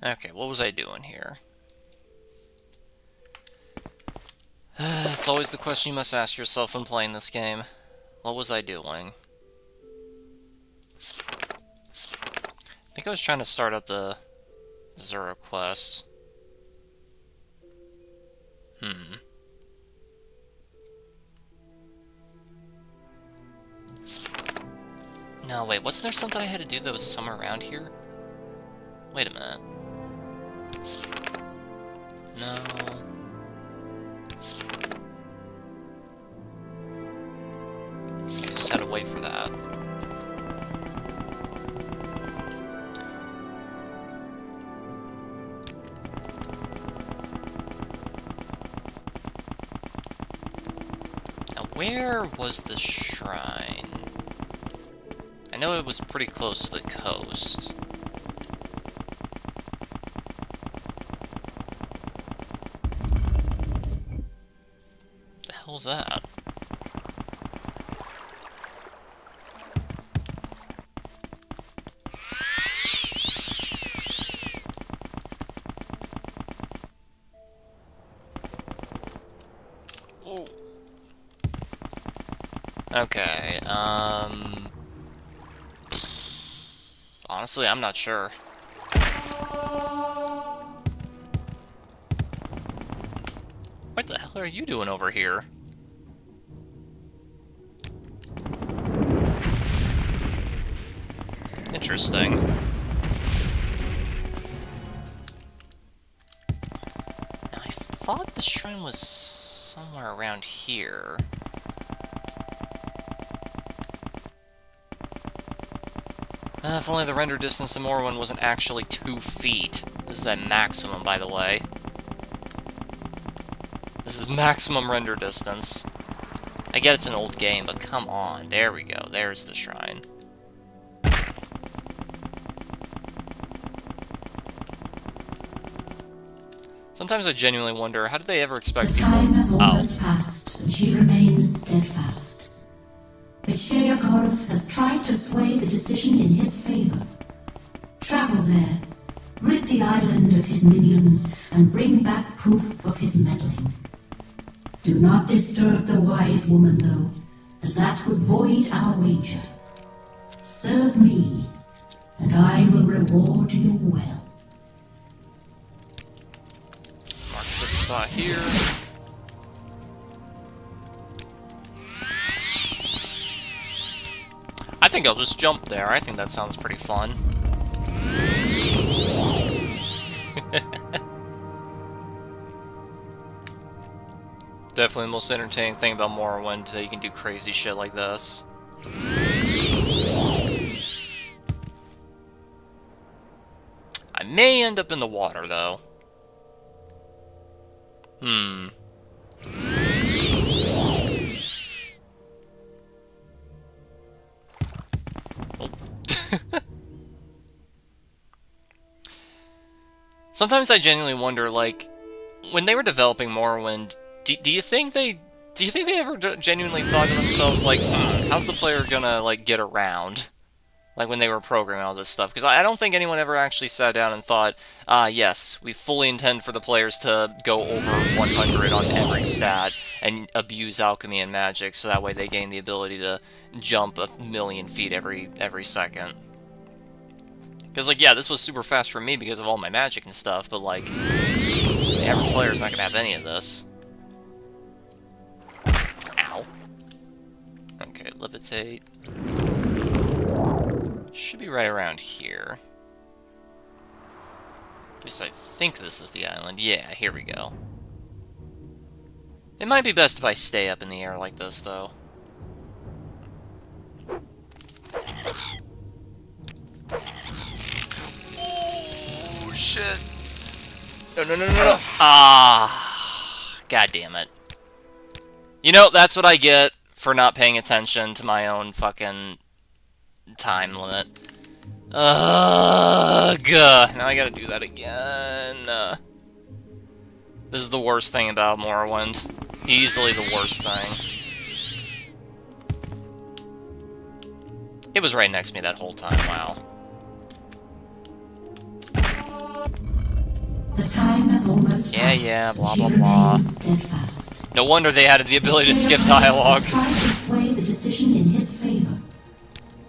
Okay, what was I doing here? It's always the question you must ask yourself when playing this game. What was I doing? I think I was trying to start up the Zero quest. No, wait, wasn't there something I had to do that was somewhere around here? Wait a minute. No. I just had to wait for that. Now, where was the shrine? I know it was pretty close to the coast. What the hell's that? Oh. Okay, honestly, I'm not sure. What the hell are you doing over here? Interesting. Now, I thought the shrine was somewhere around here. If only the render distance in Morrowind wasn't actually 2 feet. This is at maximum, by the way. This is maximum render distance. I get it's an old game, but come on. There we go. There's the shrine. Sometimes I genuinely wonder, how did they ever expect people... The time has almost passed, and she remains steadfast. But Sheogorath has tried to sway the decision in his favor. Travel there, rid the island of his minions, and bring back proof of his meddling. Do not disturb the wise woman, though, as that would void our wager. Serve me, and I will reward you well. Mark this spot here. I think I'll just jump there. I think that sounds pretty fun. Definitely the most entertaining thing about Morrowind, that you can do crazy shit like this. I may end up in the water, though. Sometimes I genuinely wonder, like, when they were developing Morrowind, do you think they ever genuinely thought to themselves, like, how's the player gonna, like, get around? Like, when they were programming all this stuff. Because I don't think anyone ever actually sat down and thought, yes, we fully intend for the players to go over 100 on every stat and abuse alchemy and magic, so that way they gain the ability to jump 1,000,000 feet every second. Because, like, yeah, this was super fast for me because of all my magic and stuff, but, like, the average player's not gonna have any of this. Ow. Okay, levitate. Should be right around here. At least I think this is the island. Yeah, here we go. It might be best if I stay up in the air like this, though. Oh, shit. No, no, no, no, no. Ah. God damn it. You know, that's what I get for not paying attention to my own fucking time limit. Ugh. Now I gotta do that again. This is the worst thing about Morrowind. Easily the worst thing. It was right next to me that whole time, wow. The time has almost Yeah, passed. yeah, blah, She blah, blah. remains steadfast. No wonder they added the ability to skip dialogue. Try to sway the decision in his favor.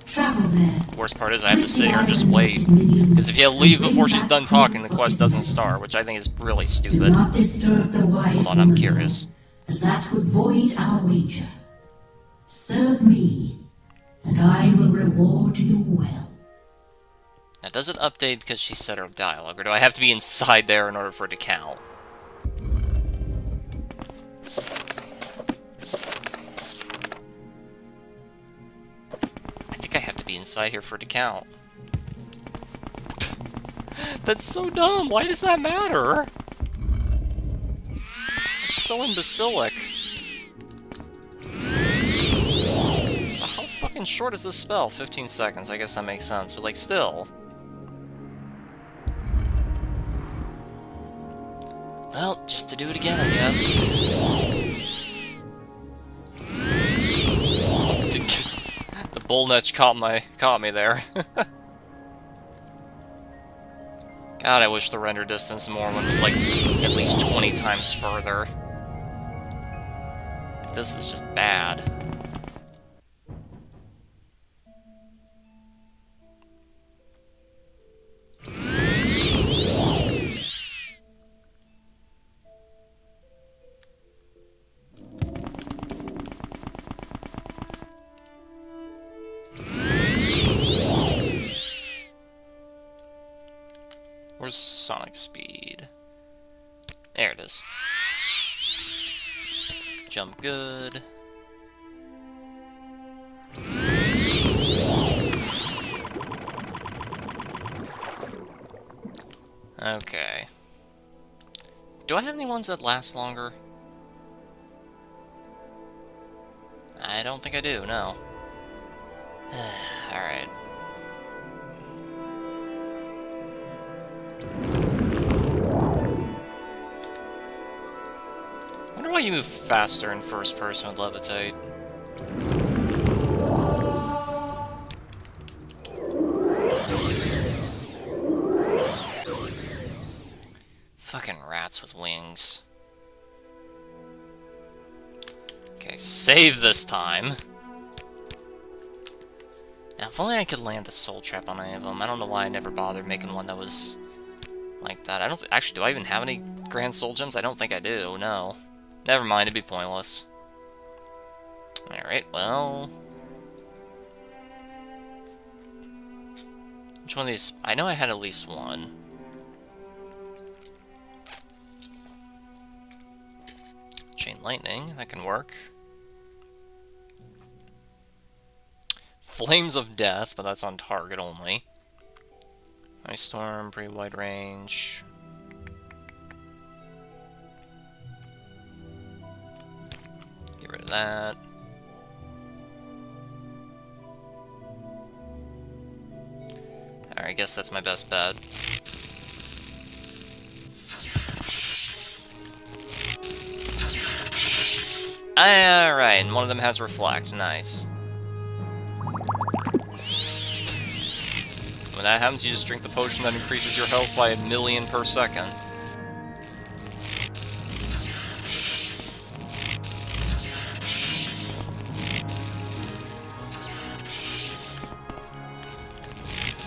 Travel there. The worst part is I have to sit here and just wait. Because if you leave before she's done talking, the quest doesn't start, which I think is really Do stupid. not disturb the wise Hold on, I'm woman, curious. as that would void our wager. Serve me, and I will reward you well. Now, does it update because she said her dialogue, or do I have to be inside there in order for it to count? I think I have to be inside here for it to count. That's so dumb! Why does that matter? It's so imbecilic. So how fucking short is this spell? 15 seconds, I guess that makes sense, but like, still. Well, just to do it again, I guess. The bull nutch caught me there. God, I wish the render distance in Morrowind was like at least 20 times further. This is just bad. Where's Sonic Speed? There it is. Jump good. Okay. Do I have any ones that last longer? I don't think I do, no. Alright. I wonder why you move faster in first person with levitate. Fucking rats with wings. Okay, save this time. Now, if only I could land the soul trap on any of them. I don't know why I never bothered making one that was like that. I don't actually, do I even have any grand soul gems? I don't think I do, no. Never mind, it'd be pointless. Alright, well... Which one of these? I know I had at least one. Chain lightning, that can work. Flames of Death, but that's on target only. Ice Storm, pretty wide range. Get rid of that. Alright, I guess that's my best bet. Alright, and one of them has Reflect. Nice. When that happens, you just drink the potion that increases your health by 1,000,000 per second.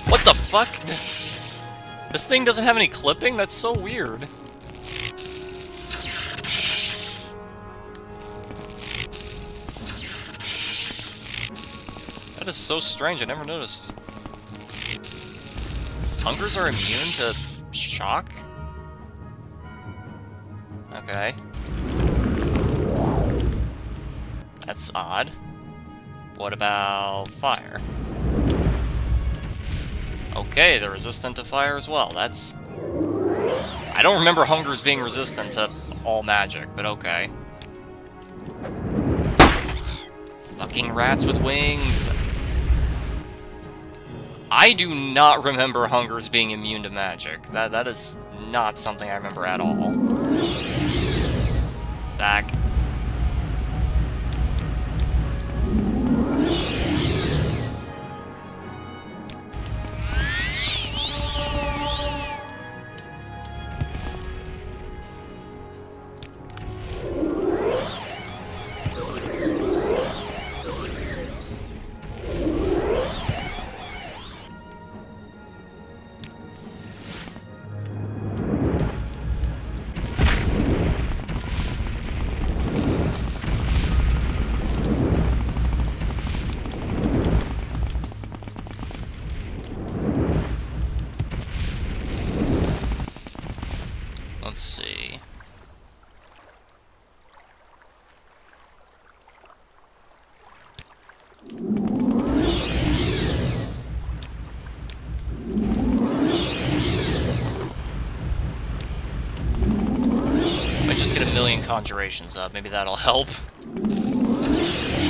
What the fuck? This thing doesn't have any clipping? That's so weird. That is so strange, I never noticed. Hungers are immune to shock? Okay. That's odd. What about fire? Okay, they're resistant to fire as well. That's... I don't remember hungers being resistant to all magic, but okay. Fucking rats with wings. I do not remember hungers being immune to magic. That is not something I remember at all. Fact. Let's see. Might just get a million conjurations up. Maybe that'll help.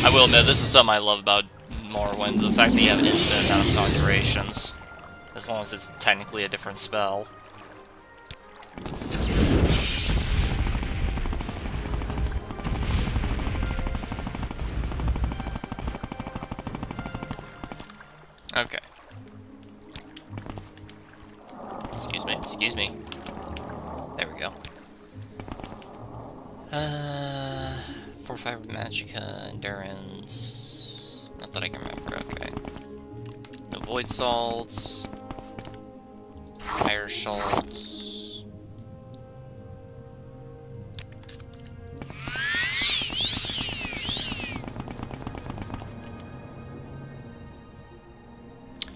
I will admit, this is something I love about Morrowind, the fact that you have an infinite amount of conjurations. As long as it's technically a different spell. Okay. Excuse me. There we go. 4-5 Magicka, Endurance... Not that I can remember, okay. No Void Salts. Fire Schultz.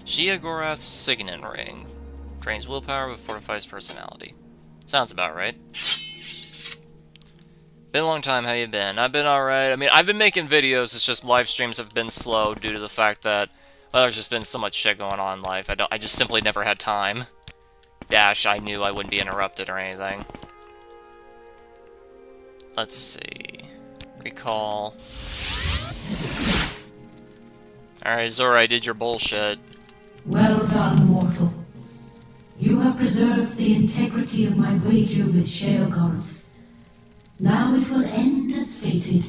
Sheogorath's Signet Ring. Drains willpower but fortifies personality. Sounds about right. Been a long time, how you been? I've been alright. I mean, I've been making videos, it's just live streams have been slow due to the fact that, well, there's just been so much shit going on in life. I just simply never had time. Dash, I knew I wouldn't be interrupted or anything. Let's see. Recall. Alright, Zora, I did your bullshit. Well done, mortal. You have preserved the integrity of my wager with Sheogorath. Now it will end as fated,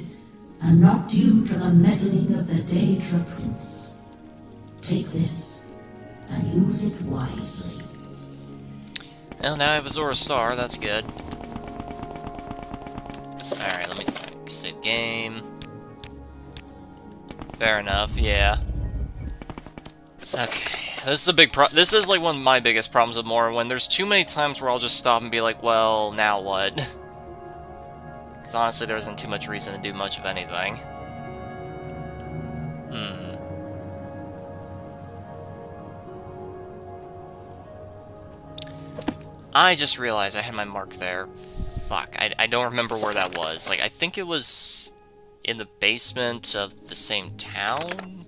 and not due to the meddling of the Daedra Prince. Take this, and use it wisely. Well, now I have a Zora Star, that's good. Alright, let me think. Save game. Fair enough, yeah. Okay. This is a big this is like one of my biggest problems with Morrowind. There's too many times where I'll just stop and be like, well, now what? Because honestly, there isn't too much reason to do much of anything. I just realized I had my mark there. Fuck, I don't remember where that was. Like, I think it was in the basement of the same town?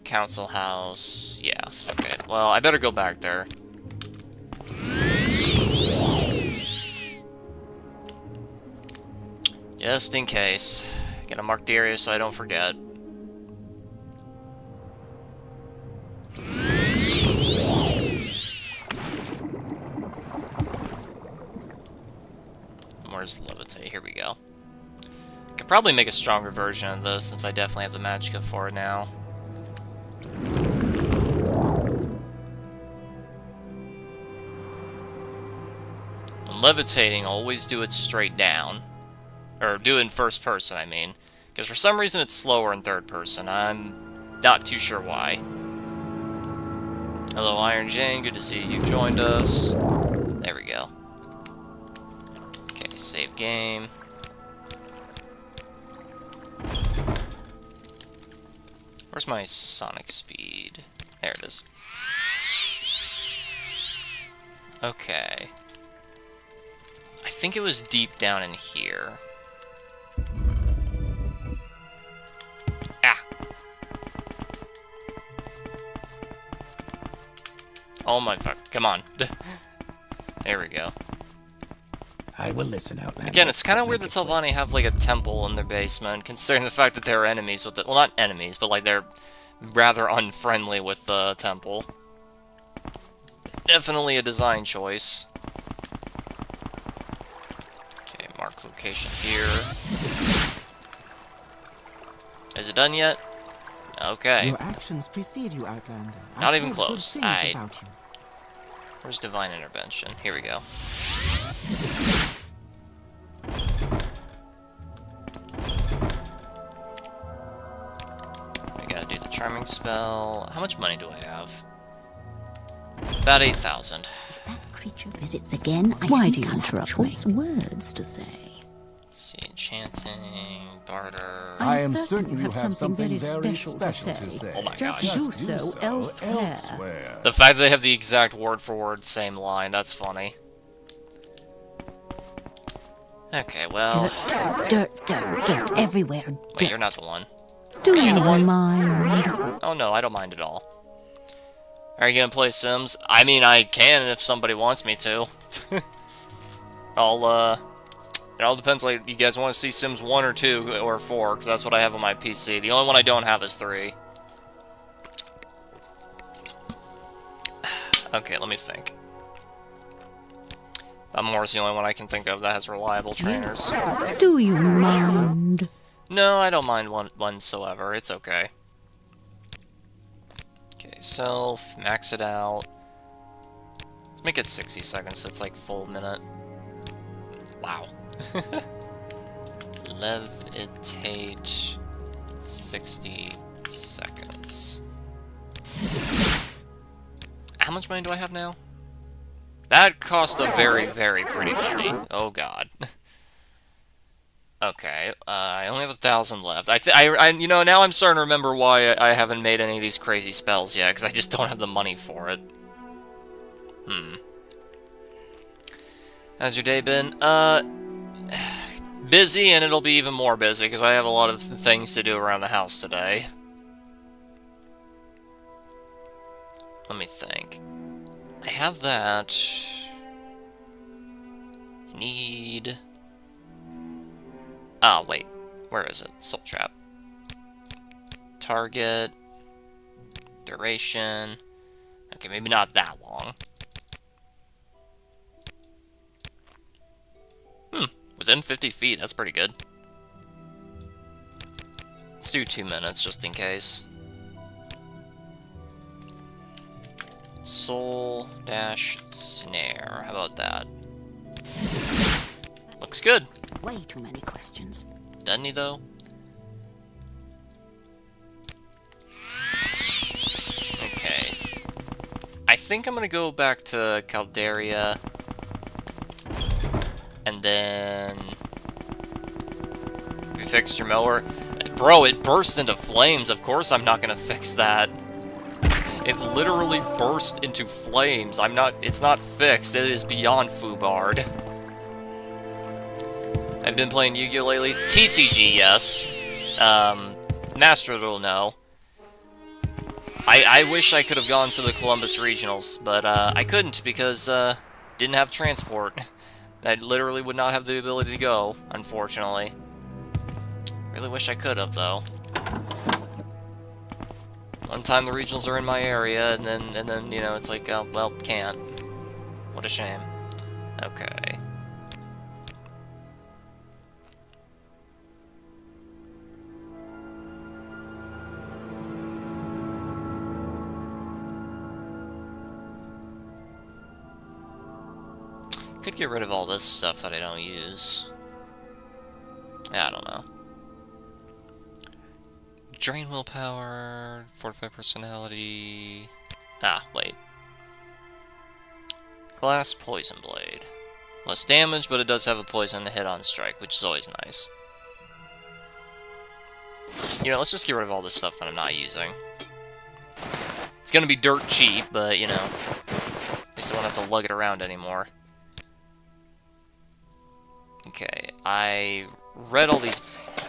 Council house. Yeah, okay. Well, I better go back there. Just in case. Gotta mark the area so I don't forget. Where's Levitate? Here we go. Could probably make a stronger version of this since I definitely have the Magicka for it now. When levitating, always do it straight down. Or do it in first person, I mean. Because for some reason it's slower in third person. I'm not too sure why. Hello, Iron Jane. Good to see you joined us. There we go. Okay, save game. Where's my sonic speed? There it is. Okay. I think it was deep down in here. Ah! Oh my fuck. Come on. There we go. I will listen out. Again, it's kind of weird that Telvanni have, like, a temple in their basement, considering the fact that they're enemies with it. Well, not enemies, but, like, they're rather unfriendly with the temple. Definitely a design choice. Okay, mark location here. Is it done yet? Okay. Your actions precede you, Outlander. Not I've even heard good close. things Aight. about you. Where's Divine Intervention? Here we go. I gotta do the Charming spell. How much money do I have? About 8,000. If that creature visits again, Why I do think you I'll have interrupt me? choice words to say. Let's see, enchanting, Starter. I am certain certain you you have have something something very very special special to to say. say. Oh my Just gosh. do so elsewhere. The fact that they have the exact word for word same line, that's funny. Okay, well... Dirt everywhere. Wait, you're not the one. Do you you the one? mind? Oh no, I don't mind at all. Are you gonna play Sims? I mean, I can if somebody wants me to. It all depends, like, you guys want to see Sims 1 or 2 or 4, because that's what I have on my PC. The only one I don't have is 3. Okay, let me think. Moore's the only one I can think of that has reliable trainers. Do you mind? No, I don't mind one whatsoever. It's okay. Okay, self, max it out. Let's make it 60 seconds, so it's like full minute. Wow. Levitate 60 seconds. How much money do I have now? That cost a very, very pretty penny. Oh god. Okay, I only have 1,000 left. You know, now I'm starting to remember why I haven't made any of these crazy spells yet, because I just don't have the money for it. How's your day been? Busy, and it'll be even more busy, because I have a lot of things to do around the house today. Let me think. I have that. I need... Ah, wait. Where is it? Soul Trap. Target. Duration. Okay, maybe not that long. Within 50 feet, that's pretty good. Let's do 2 minutes, just in case. Soul-snare. How about that? Looks good. Way too many questions. Doesn't he, though? Okay. I think I'm gonna go back to Calderia. And then... Have you fixed your mower? Bro, it burst into flames. Of course I'm not gonna fix that. It literally burst into flames. It's not fixed. It is beyond foobarred. I've been playing Yu-Gi-Oh! Lately. TCG, yes. Master Duel, no. I wish I could have gone to the Columbus Regionals, but I couldn't because didn't have transport. I literally would not have the ability to go, unfortunately. Really wish I could have, though. One time the regionals are in my area, and then you know, it's like, oh, well, can't. What a shame. Okay. Could get rid of all this stuff that I don't use. Yeah, I don't know. Drain willpower, fortify personality. Ah, wait. Glass poison blade. Less damage, but it does have a poison to hit on strike, which is always nice. You know, let's just get rid of all this stuff that I'm not using. It's gonna be dirt cheap, but you know, at least I won't have to lug it around anymore. Okay, I read all these.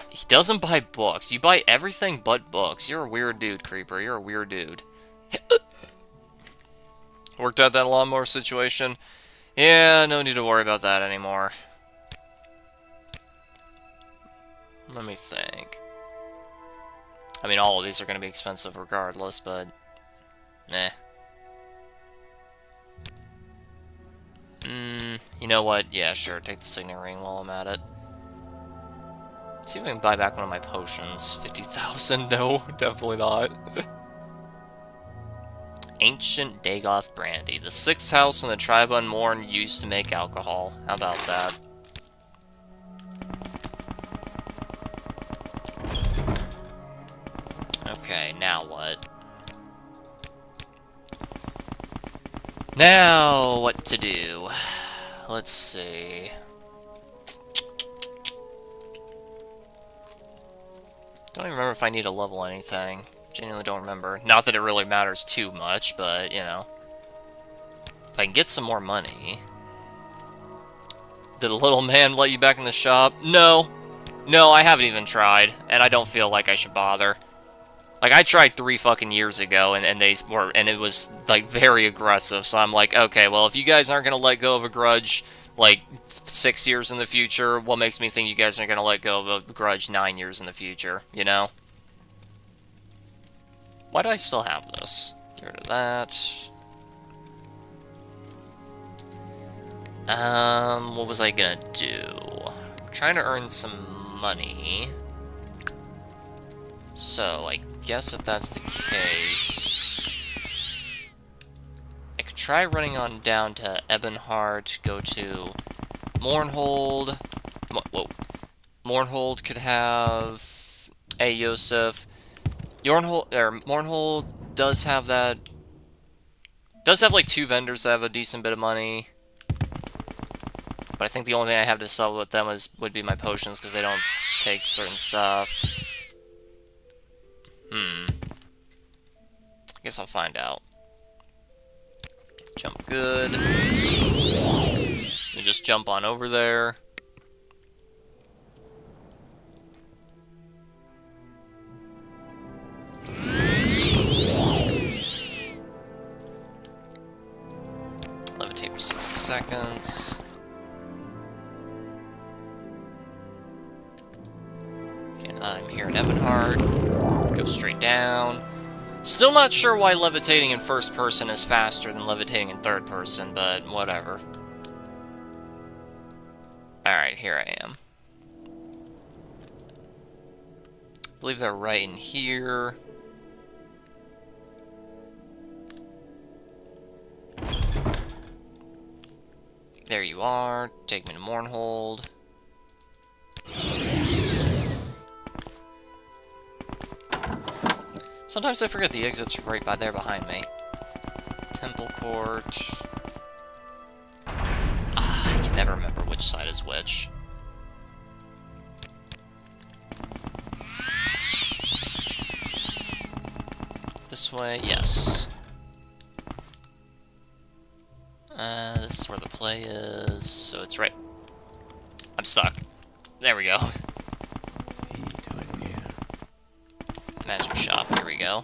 He doesn't buy books. You buy everything but books. You're a weird dude, Creeper. You're a weird dude. Worked out that lawnmower situation. Yeah, no need to worry about that anymore. Let me think. I mean, all of these are going to be expensive regardless, but... Meh. You know what? Yeah, sure. Take the signet ring while I'm at it. Let's see if I can buy back one of my potions. 50,000? No, definitely not. Ancient Dagoth Brandy. The 6th house in the tribe Unmourn used to make alcohol. How about that? Okay, now what? Now, what to do? Let's see. Don't even remember if I need to level anything. Genuinely don't remember. Not that it really matters too much, but, you know. If I can get some more money... Did a little man let you back in the shop? No. No, I haven't even tried, and I don't feel like I should bother. Like, I tried 3 fucking years ago, and it was, like, very aggressive, so I'm like, okay, well, if you guys aren't gonna let go of a grudge, like, 6 years in the future, what makes me think you guys are gonna let go of a grudge 9 years in the future, you know? Why do I still have this? Get rid of that. What was I gonna do? I'm trying to earn some money. So, I guess if that's the case... I could try running on down to Ebonheart, go to Mournhold. Whoa. Mournhold could have a Yosef. Mournhold does have that... Does have, like, 2 vendors that have a decent bit of money. But I think the only thing I have to sell with them would be my potions, because they don't take certain stuff. I guess I'll find out. Jump good. You just jump on over there. Levitate for 60 seconds. I'm here in Ebonheart. Go straight down. Still not sure why levitating in first person is faster than levitating in third person, but whatever. Alright, here I am. I believe they're right in here. There you are. Take me to Mournhold. Sometimes I forget the exit's right by there behind me. Temple Court. I can never remember which side is which. This way, yes. This is where the play is, so it's right... I'm stuck. There we go. Magic shop, here we go.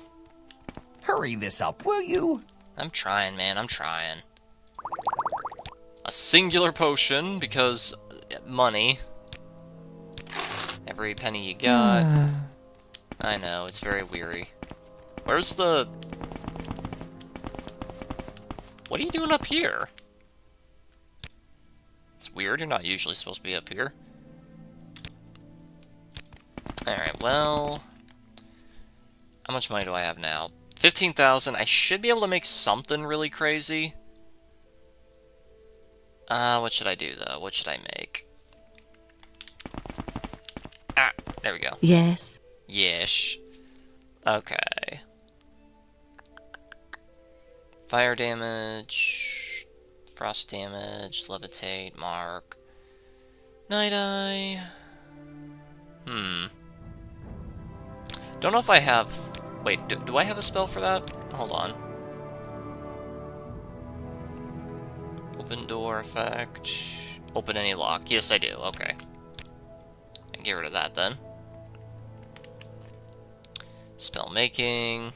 Hurry this up, will you? I'm trying, man, I'm trying. A singular potion, because money. Every penny you got. I know, it's very weary. Where's the... What are you doing up here? It's weird, you're not usually supposed to be up here. Alright, well... How much money do I have now? 15,000. I should be able to make something really crazy. What should I do, though? What should I make? Ah, there we go. Yes. Yesh. Okay. Fire damage, frost damage, levitate, mark, night eye. Don't know if I have... Wait, do I have a spell for that? Hold on. Open door effect. Open any lock. Yes, I do. Okay. I get rid of that then. Spell making.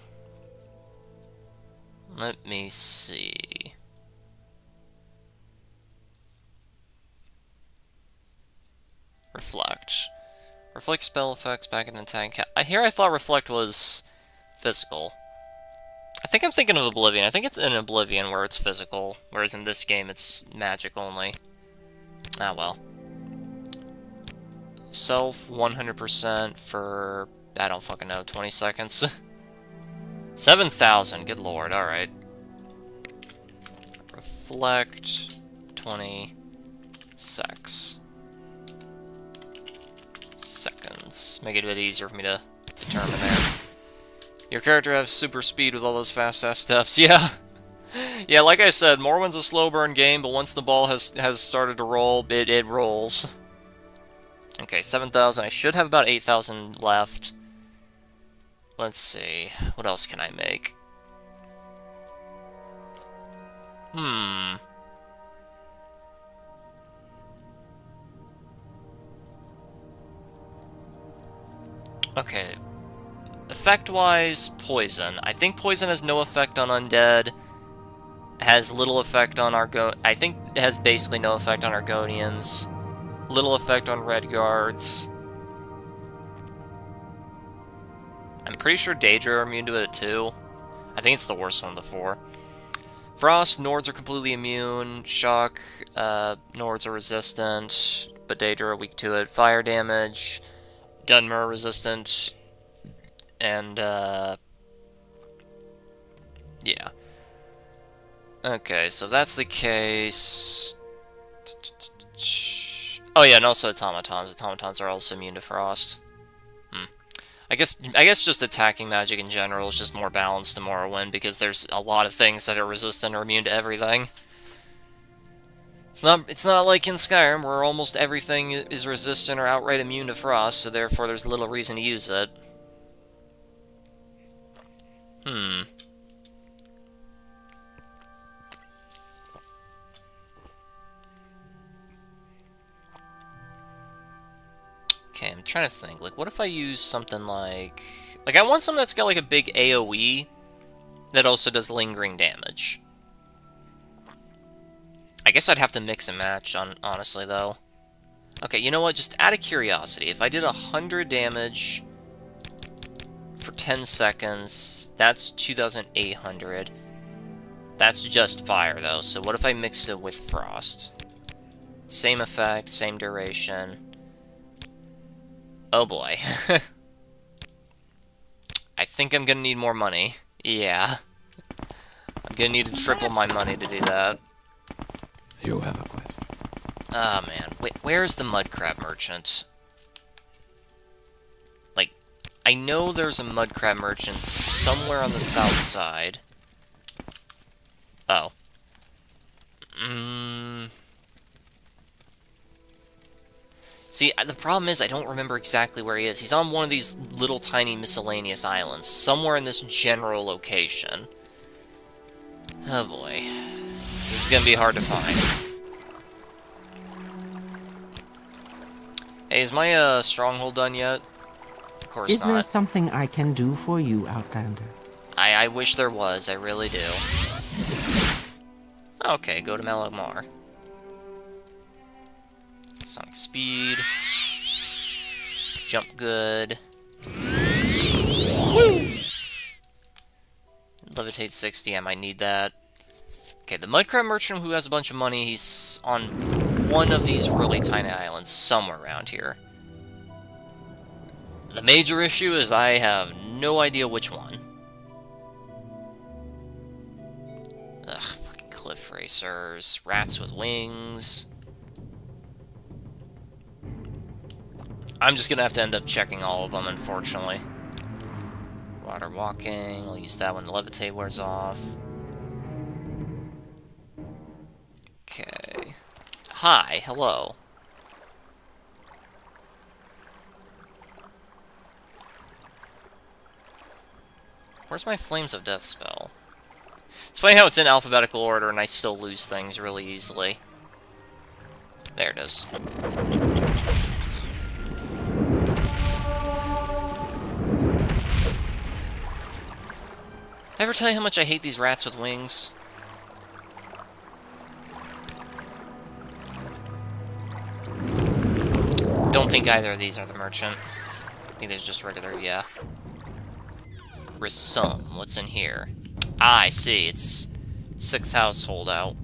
Let me see. Reflect. Reflect spell effects back in attack. Here I thought Reflect was physical. I think I'm thinking of Oblivion. I think it's in Oblivion where it's physical, whereas in this game it's magic only. Ah well. Self 100% for, I don't fucking know, 20 seconds. 7,000, good lord, alright. Reflect 20 seconds. Make it a bit easier for me to determine there. Your character has super speed with all those fast-ass steps. Yeah. Yeah, like I said, Morrowind's a slow burn game, but once the ball has started to roll, it rolls. Okay, 7,000. I should have about 8,000 left. Let's see. What else can I make? Okay. Effect-wise, poison. I think poison has no effect on undead. Has little effect on I think it has basically no effect on Argonians. Little effect on red guards. I'm pretty sure Daedra are immune to it too. I think it's the worst one of the four. Frost, Nords are completely immune. Shock, Nords are resistant, but Daedra are weak to it. Fire damage, Dunmer are resistant, and yeah. Okay, so if that's the case. Oh yeah, and also automatons. Automatons are also immune to frost. I guess just attacking magic in general is just more balanced in Morrowind because there's a lot of things that are resistant or immune to everything. It's not like in Skyrim where almost everything is resistant or outright immune to frost, so therefore there's little reason to use it. Okay, I'm trying to think. Like, what if I use something like... Like, I want something that's got, like, a big AoE that also does lingering damage. I guess I'd have to mix and match, honestly, though. Okay, you know what? Just out of curiosity, if I did 100 damage for 10 seconds, that's 2,800. That's just fire, though, so what if I mixed it with frost? Same effect, same duration... Oh boy. I think I'm gonna need more money. Yeah. I'm gonna need to triple my money to do that. You have a question. Ah, man. Wait, where's the mud crab merchant? Like, I know there's a mud crab merchant somewhere on the south side. Oh. See, the problem is I don't remember exactly where he is. He's on one of these little tiny miscellaneous islands, somewhere in this general location. Oh boy. This is gonna be hard to find. Hey, is my stronghold done yet? Of course Is not. there something I can do for you, Outlander? I wish there was, I really do. Okay, go to Melamar. Sonic speed. Jump good. Woo! Levitate 60, I might need that. Okay, the Mudcrab Merchant who has a bunch of money, he's on one of these really tiny islands somewhere around here. The major issue is I have no idea which one. Ugh, fucking cliff racers, rats with wings. I'm just gonna have to end up checking all of them, unfortunately. Water walking, I'll use that when the levitate wears off. Okay. Hi, hello. Where's my Flames of Death spell? It's funny how it's in alphabetical order and I still lose things really easily. There it is. Ever tell you how much I hate these rats with wings? Don't think either of these are the merchant. I think there's just regular, yeah. Risum, what's in here? Ah, I see, it's 6th house holdout.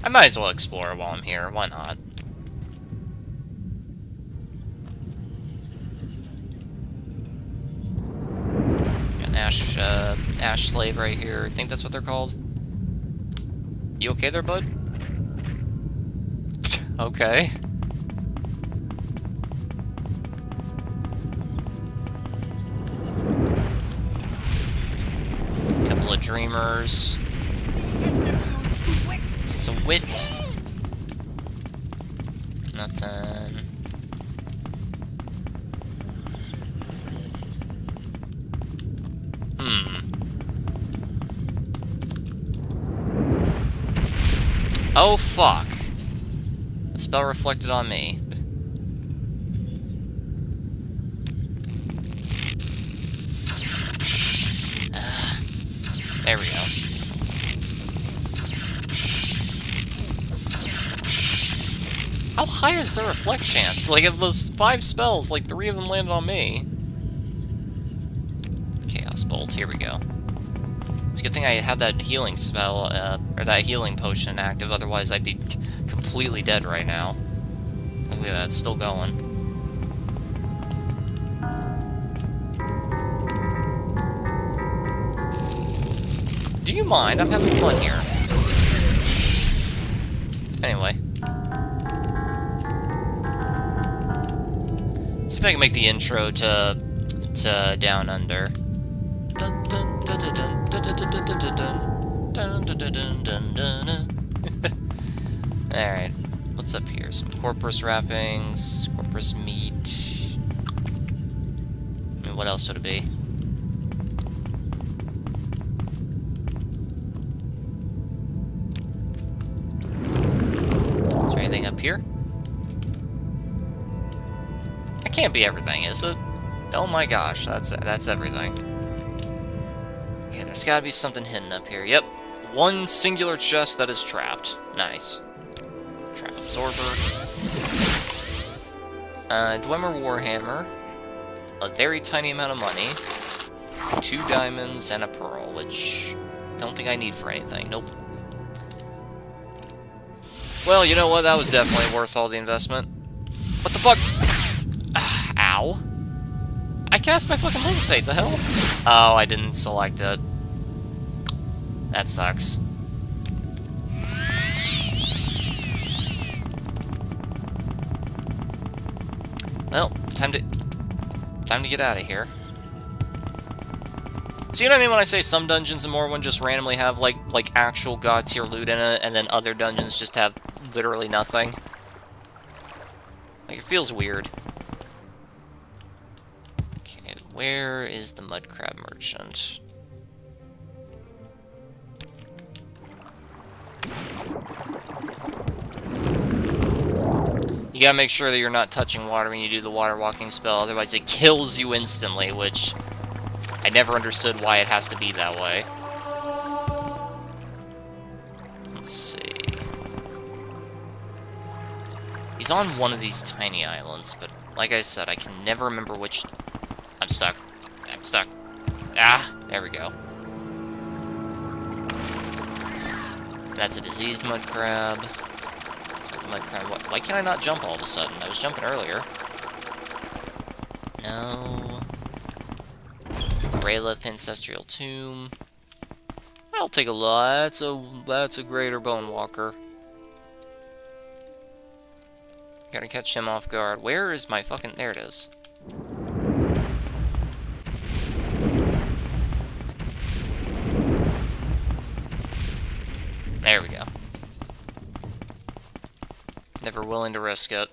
I might as well explore while I'm here, why not? Got an Ash Slave right here, I think that's what they're called. You okay there, bud? Okay. Couple of Dreamers. Sweet. Nothing. Oh, fuck. The spell reflected on me. There we go. How high is the reflect chance? Like, of those 5 spells, like, 3 of them landed on me. Chaos Bolt, here we go. It's a good thing I had that healing spell, or that healing potion active, otherwise I'd be completely dead right now. Look at that, it's still going. Do you mind? I'm having fun here. Anyway. See if I can make the intro to Down Under. Alright, what's up here? Some corpus wrappings, corpus meat. I mean, what else would it be? Is there anything up here? That can't be everything, is it? Oh my gosh, that's everything. Okay, there's gotta be something hidden up here. Yep. One singular chest that is trapped. Nice. Trap absorber. Dwemer Warhammer. A very tiny amount of money. 2 diamonds and a pearl, which don't think I need for anything. Nope. Well, you know what? That was definitely worth all the investment. What the fuck? Ow. I cast my fucking levitate, the hell? Oh, I didn't select it. That sucks. Well, time to get out of here. So you know what I mean when I say some dungeons in Morrowind just randomly have like actual god tier loot in it, and then other dungeons just have literally nothing? Like, it feels weird. Okay, where is the mud crab merchant? You gotta make sure that you're not touching water when you do the water walking spell, otherwise it kills you instantly, which I never understood why it has to be that way. Let's see. He's on one of these tiny islands, but like I said, I can never remember which... I'm stuck. I'm stuck. Ah, there we go. That's a diseased mud crab. Is that the mud crab? Why can't I not jump all of a sudden? I was jumping earlier. No. Raylith Ancestral Tomb. I'll take a look. That's a greater bone walker. Gotta catch him off guard. Where is my fucking... There it is. There we go. Never willing to risk it.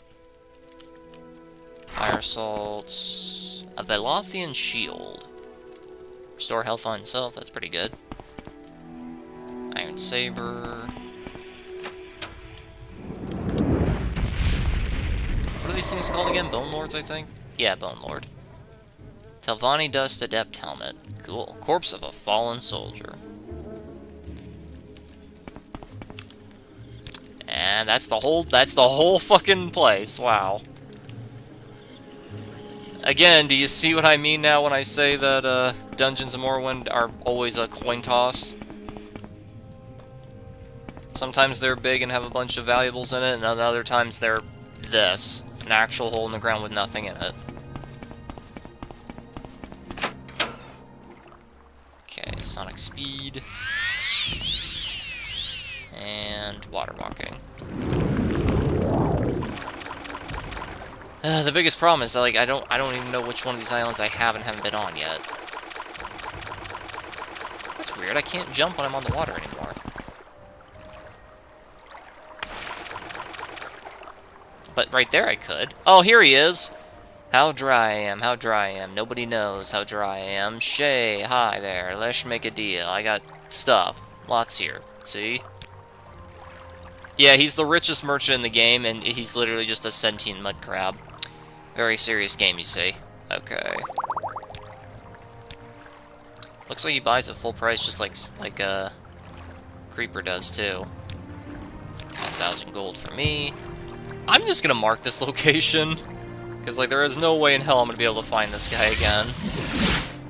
Fire salts. A Velothian shield. Restore health on itself, that's pretty good. Iron saber. What are these things called again? Bone Lords, I think? Yeah, Bone Lord. Telvanni Dust Adept Helmet. Cool. Corpse of a fallen soldier. And that's the whole fucking place. Wow. Again, do you see what I mean now when I say that Dungeons of Morrowind are always a coin toss? Sometimes they're big and have a bunch of valuables in it, and other times they're this. An actual hole in the ground with nothing in it. Okay, sonic speed. And water walking. The biggest problem is that, like, I don't even know which one of these islands I have and haven't been on yet. That's weird. I can't jump when I'm on the water anymore. But right there I could. Oh, here he is! How dry I am, how dry I am. Nobody knows how dry I am. Shay, hi there. Let's make a deal. I got stuff. Lots here. See? Yeah, he's the richest merchant in the game, and he's literally just a sentient mud crab. Very serious game, you see. Okay. Looks like he buys at full price, just like Creeper does too. 1,000 gold for me. I'm just gonna mark this location, because like there is no way in hell I'm gonna be able to find this guy again.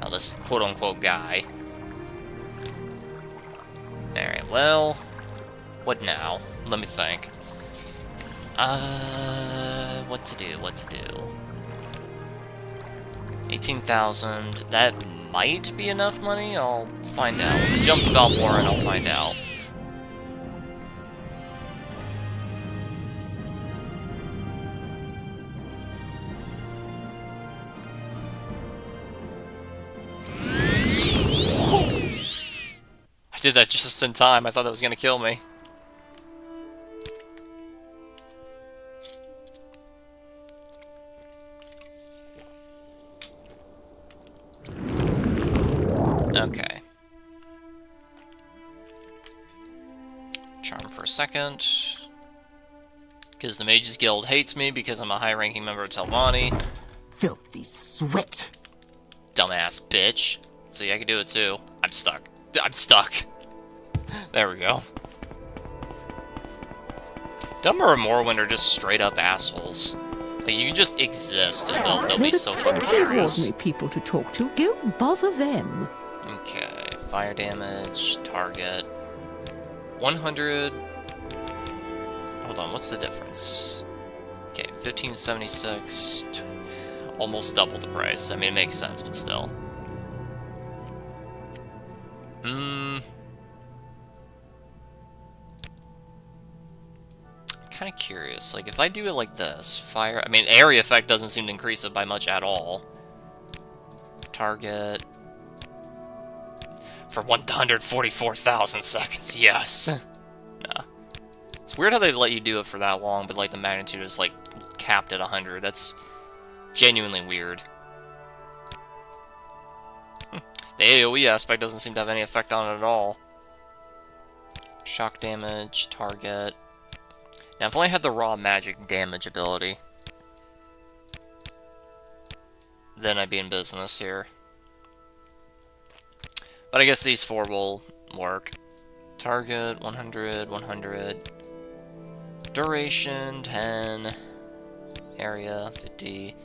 Now this quote-unquote guy. Alright, well, what now? Let me think. What to do? 18,000. That might be enough money. I'll find out. Let me jump to Balmora and I'll find out. I did that just in time. I thought that was gonna kill me. Okay. Charm for a second. Because the Mages Guild hates me because I'm a high-ranking member of Telvanni. Filthy sweat. Dumbass bitch. See, I can do it too. I'm stuck. I'm stuck. There we go. Dumber and Morrowind are just straight-up assholes. Like, you can just exist and they'll be so fucking furious. Ordinary people to talk to. Go bother them. Okay, fire damage, target, 100, hold on, what's the difference? Okay, 1576, almost double the price. I mean, it makes sense, but still. I'm kind of curious, like, if I do it like this, fire, I mean, area effect doesn't seem to increase it by much at all. Target... for 144,000 seconds, yes. Nah. It's weird how they let you do it for that long, but like the magnitude is like capped at 100. That's genuinely weird. The AoE aspect doesn't seem to have any effect on it at all. Shock damage, target. Now, if I only had the raw magic damage ability, then I'd be in business here. But I guess these four will work. Target, 100, 100. Duration, 10. Area, 50.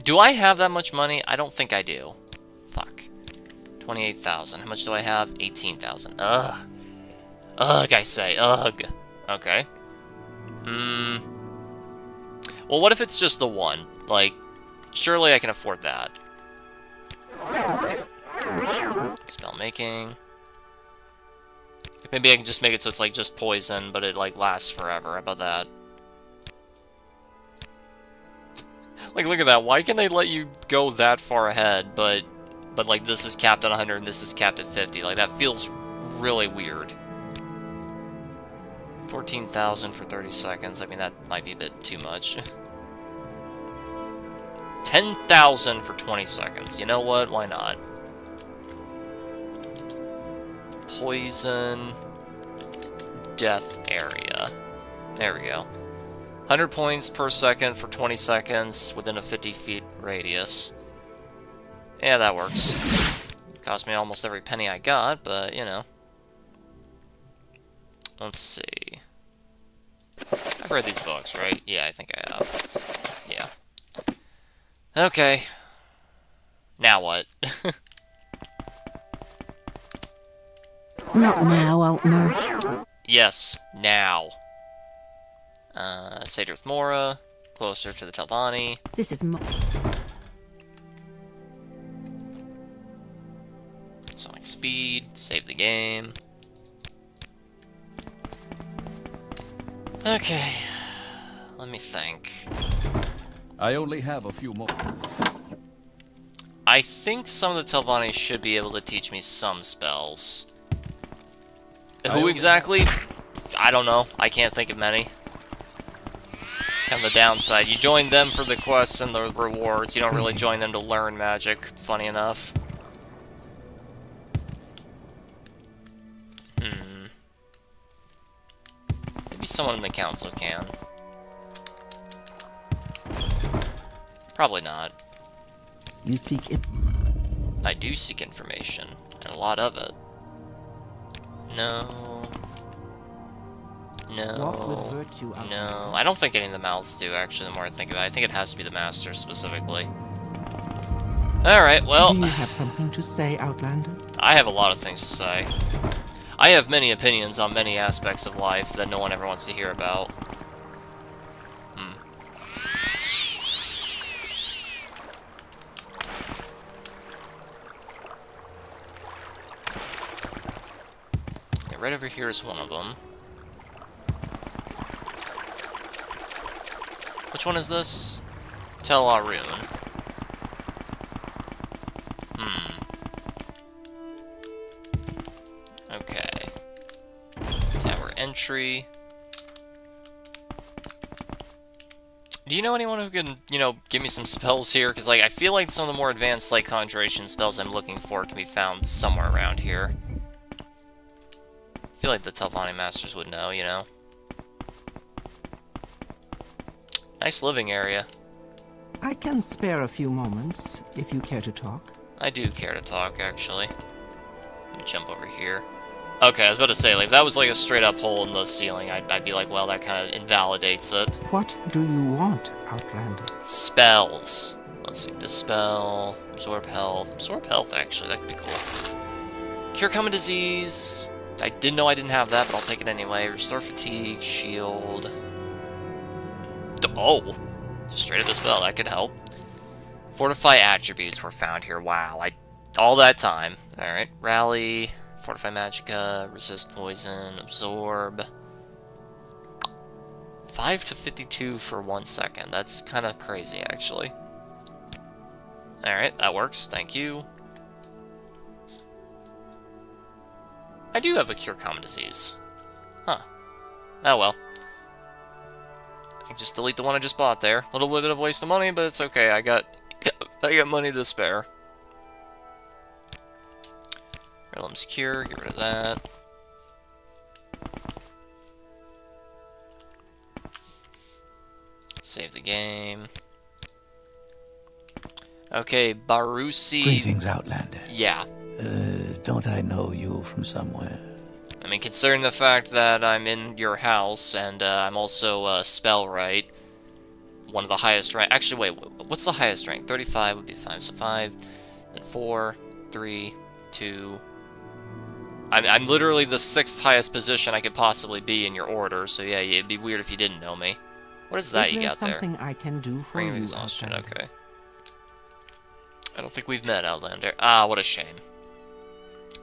Do I have that much money? I don't think I do. Fuck. 28,000. How much do I have? 18,000. Ugh. Ugh, I say. Ugh. Okay. Well, what if it's just the one? Like, surely I can afford that. Spell making. Maybe I can just make it so it's like just poison, but it like lasts forever. How about that? Like, look at that. Why can they let you go that far ahead, but like this is capped at 100 and this is capped at 50? Like, that feels really weird. 14,000 for 30 seconds. I mean, that might be a bit too much. 10,000 for 20 seconds. You know what? Why not? Poison. Death area. There we go. 100 points per second for 20 seconds within a 50 feet radius. Yeah, that works. Cost me almost every penny I got, but, you know. Let's see. I've read these books, right? Yeah, I think I have. Yeah. Okay. Now what? Not now, Altmer. Yes, now. Sadrith Mora, closer to the Telvanni. This is Sonic speed, save the game. Okay, let me think. I only have a few more. I think some of the Telvanni should be able to teach me some spells. Who exactly? I don't know. I can't think of many. Kind of the downside. You join them for the quests and the rewards. You don't really join them to learn magic, funny enough. Maybe someone in the council can. Probably not. You seek it. I do seek information, and a lot of it. No. Walk with No. virtue, Outlander. No. I don't think any of the mouths do, actually, the more I think about it. I think it has to be the master, specifically. Alright, well... Do you have something to say, Outlander? I have a lot of things to say. I have many opinions on many aspects of life that no one ever wants to hear about. Yeah, right over here is one of them. Which one is this? Tel Arun. Okay. Tower entry. Do you know anyone who can, you know, give me some spells here? Because, like, I feel like some of the more advanced, like, conjuration spells I'm looking for can be found somewhere around here. I feel like the Telvanni Masters would know, you know? Nice living area. I can spare a few moments, if you care to talk. I do care to talk, actually. Let me jump over here. Okay, I was about to say, like, if that was like a straight up hole in the ceiling, I'd be like, well, that kind of invalidates it. What do you want, Outlander? Spells. Let's see, dispel, absorb health. Absorb health, actually, that could be cool. Cure common disease. I didn't know I didn't have that, but I'll take it anyway. Restore fatigue, shield. Oh, just straight up dispel, that could help. Fortify attributes were found here. Wow, all that time. Alright, rally, fortify magicka, resist poison, absorb. 5 to 52 for 1 second. That's kind of crazy, actually. Alright, that works. Thank you. I do have a cure common disease. Huh. Oh well. I can just delete the one I just bought there. A little bit of waste of money, but it's okay. I got money to spare. Realm's Cure, get rid of that. Save the game. Okay, Barusi. Greetings, Outlander. Yeah. Don't I know you from somewhere? I mean, considering the fact that I'm in your house, and I'm also Spellwright, one of the highest rank. Actually, wait, what's the highest rank? 35 would be 5, so 5, then 4, 3, 2. I'm literally the 6th highest position I could possibly be in your order, so yeah, it'd be weird if you didn't know me. What is that you got there? Is there something I can do for Ring of you, Exhaustion, Outlander? okay. I don't think we've met, Outlander. Ah, what a shame.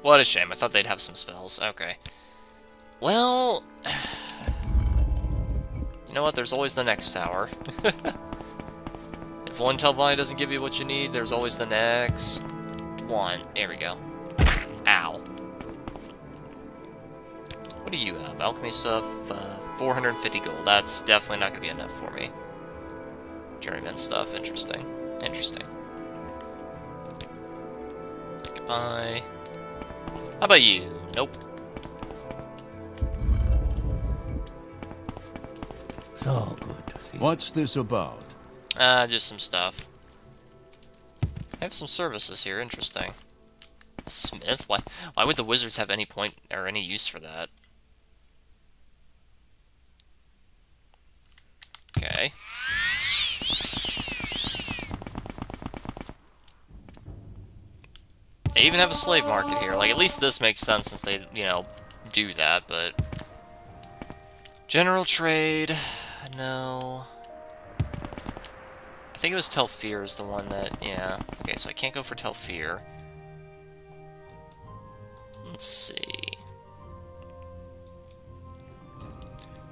What a shame. I thought they'd have some spells. Okay. Well... You know what? There's always the next tower. If one Telvanni doesn't give you what you need, there's always the next one. There we go. Ow. What do you have? Alchemy stuff, 450 gold. That's definitely not going to be enough for me. Journeyman stuff. Interesting. Interesting. Goodbye. How about you? Nope. So good to see you. What's this about? Just some stuff. I have some services here. Interesting. A smith? Why would the wizards have any point or any use for that? Okay. They even have a slave market here. Like, at least this makes sense since they, you know, do that, but... General trade... No... I think it was Telfir is the one that... Yeah. Okay, so I can't go for Telfir. Let's see...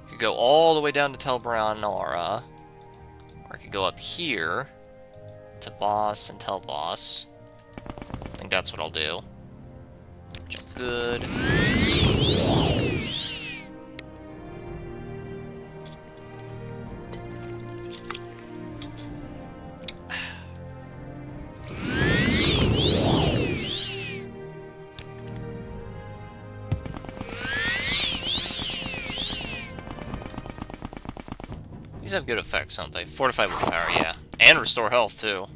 Could go all the way down to Telbranara. Or I could go up here... to Voss and Telvoss. I think that's what I'll do. Jump good. These have good effects, don't they? Fortify willpower, yeah. And restore health, too.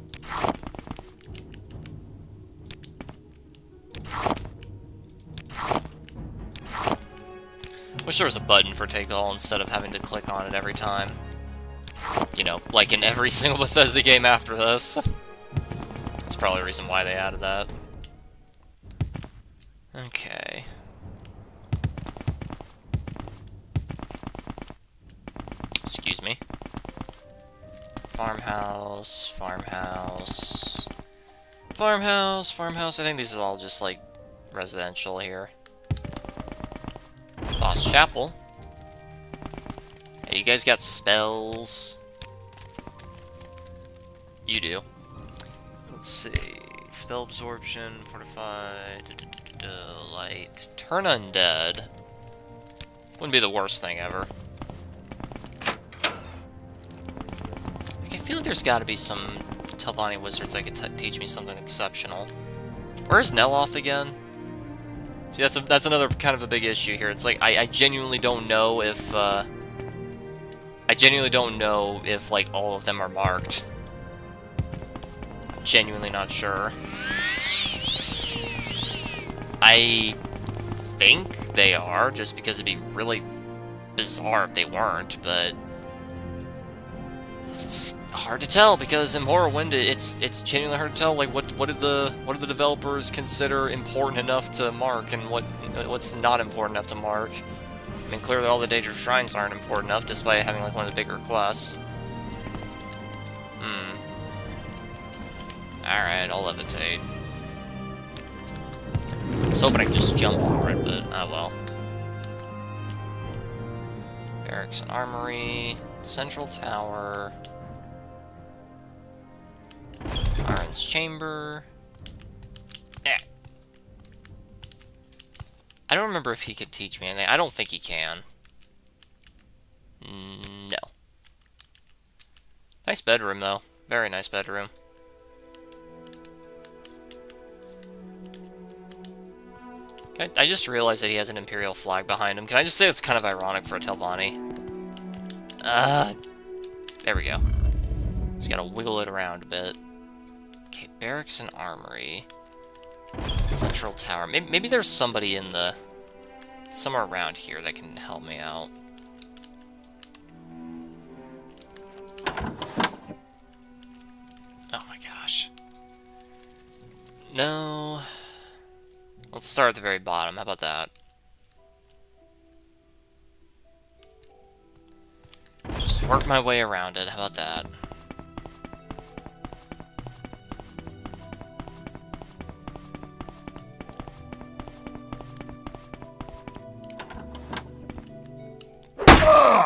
Wish there was a button for take all instead of having to click on it every time. You know, like in every single Bethesda game after this. That's probably the reason why they added that. Okay. Excuse me. Farmhouse, farmhouse, farmhouse, farmhouse. I think these are all just like residential here. Boss Chapel. Hey, you guys got spells? You do. Let's see. Spell absorption, fortify, light, turn undead. Wouldn't be the worst thing ever. Like, I feel like there's got to be some Telvanni wizards that could teach me something exceptional. Where's Neloth again? See, that's another kind of a big issue here. It's like I genuinely don't know if like all of them are marked. Genuinely not sure. I think they are, just because it'd be really bizarre if they weren't, but it's hard to tell because in Morrowind it's genuinely hard to tell like what do the developers consider important enough to mark and what's not important enough to mark. I mean, clearly all the Daedra Shrines aren't important enough, despite having like one of the bigger quests. Alright, I'll levitate. I was hoping I could just jump for it, but oh well. Barracks and Armory, Central Tower, Aron's Chamber. I don't remember if he could teach me anything. I don't think he can. No. Nice bedroom, though. Very nice bedroom. I just realized that he has an Imperial flag behind him. Can I just say it's kind of ironic for a Telvanni? There we go. Just gotta wiggle it around a bit. Okay, Barracks and Armory. Central Tower. Maybe there's somebody in the... somewhere around here that can help me out. Oh my gosh. No... Let's start at the very bottom. How about that? Just work my way around it. How about that?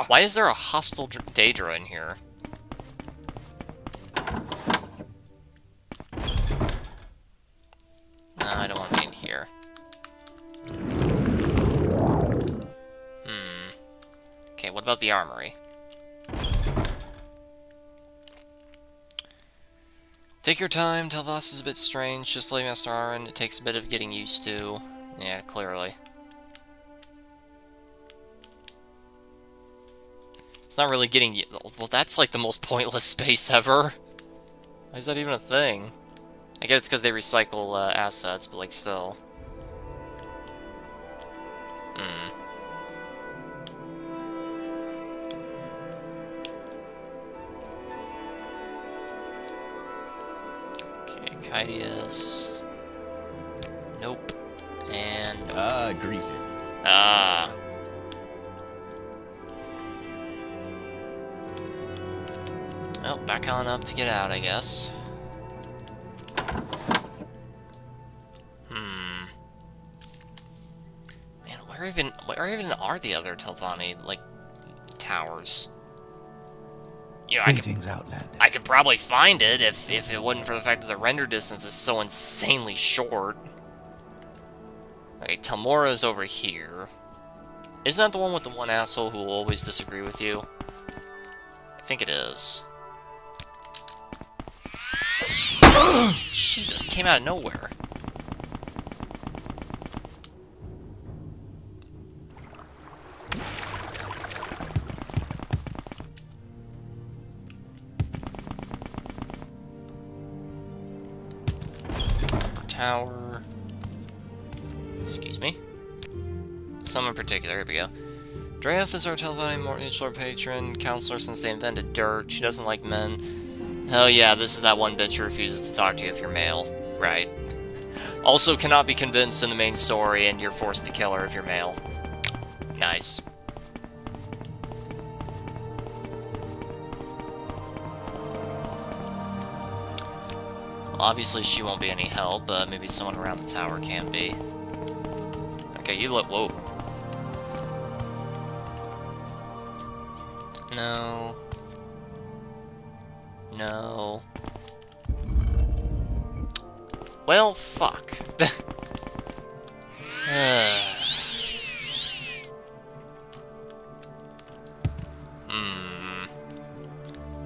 Why is there a hostile Daedra in here? No, I don't want to be in here. Okay, what about the armory? Take your time. Telvas is a bit strange, just like Master Aron. It takes a bit of getting used to. Yeah, clearly. It's not really getting... Well, that's like the most pointless space ever. Why is that even a thing? I get it's because they recycle assets, but like still. Okay, Kydius. Nope. And nope. Ah, greetings. Ah. Well, back on up to get out, I guess. Man, where even are the other Telvanni, like, towers? You know, Greetings, Outlander. I could probably find it if it wasn't for the fact that the render distance is so insanely short. Okay, Telmora's over here. Isn't that the one with the one asshole who will always disagree with you? I think it is. Jesus, came out of nowhere. tower. Excuse me. Some in particular, here we go. Dreyf is our telephone mortgage lord patron, counselor since they invented dirt. She doesn't like men. Hell yeah, this is that one bitch who refuses to talk to you if you're male. Right. Also cannot be convinced in the main story, and you're forced to kill her if you're male. Nice. Obviously, she won't be any help, but maybe someone around the tower can be. Okay, you look. Whoa. No. No. Well, fuck.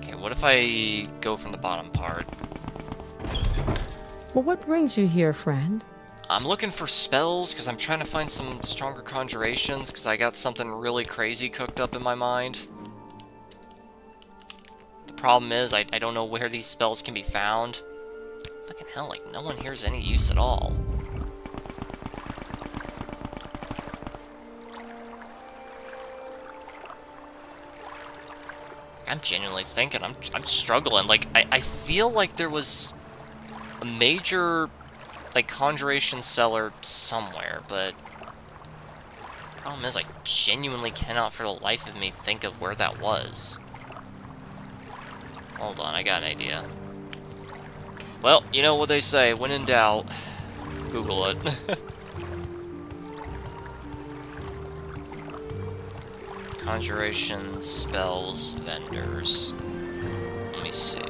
Okay, what if I go from the bottom part? Well, what brings you here, friend? I'm looking for spells, because I'm trying to find some stronger conjurations, because I got something really crazy cooked up in my mind. The problem is, I don't know where these spells can be found. Fucking hell, like, no one here's any use at all. I'm genuinely thinking, I'm struggling. Like, I feel like there was a major, like, conjuration cellar somewhere, but the problem is I genuinely cannot for the life of me think of where that was. Hold on, I got an idea. Well, you know what they say, when in doubt, Google it. Conjuration spells vendors. Let me see.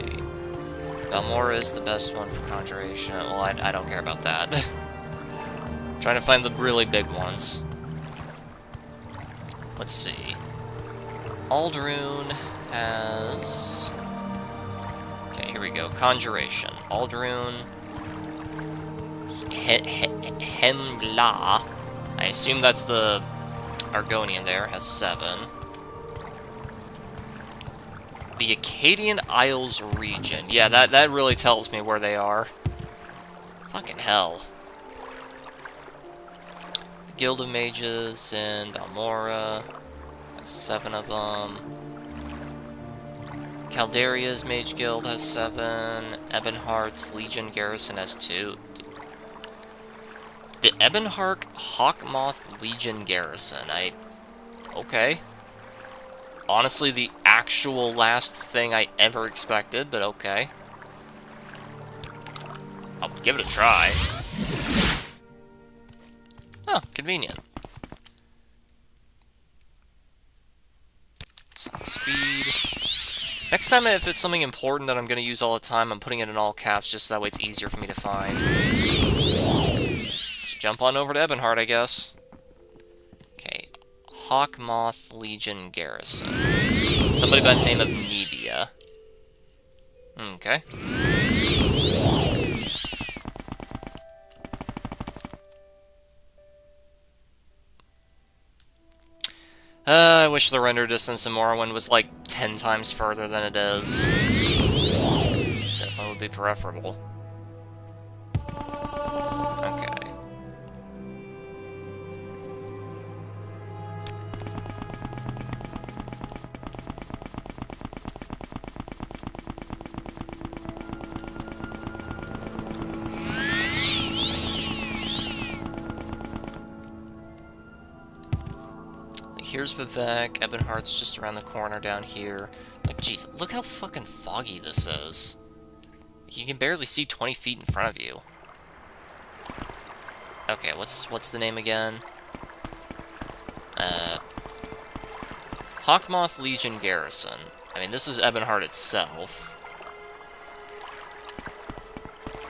Balmora is the best one for conjuration. Well, I don't care about that. Trying to find the really big ones. Let's see. Aldaroon has... Okay, here we go. Conjuration. Aldaroon. Hemla. I assume that's the Argonian there. Has 7. The Acadian Isles region. Yeah, that really tells me where they are. Fucking hell. The Guild of Mages in Balmora. Has 7 of them. Calderia's Mage Guild has 7. Ebonheart's Legion Garrison has 2. The Ebonheart Hawkmoth Legion Garrison. Okay. Honestly, the actual last thing I ever expected, but okay. I'll give it a try. Oh, convenient. Speed. Next time, if it's something important that I'm going to use all the time, I'm putting it in all caps just so that way it's easier for me to find. Let's jump on over to Ebonheart, I guess. Okay. Hawkmoth Legion Garrison. Somebody by the name of Nebia. Okay. I wish the render distance in Morrowind was like 10 times further than it is. Definitely would be preferable. Okay. Here's Vivek, Ebonheart's just around the corner down here. Like, jeez, look how fucking foggy this is. You can barely see 20 feet in front of you. Okay, what's the name again? Hawkmoth Legion Garrison. I mean, this is Ebonheart itself.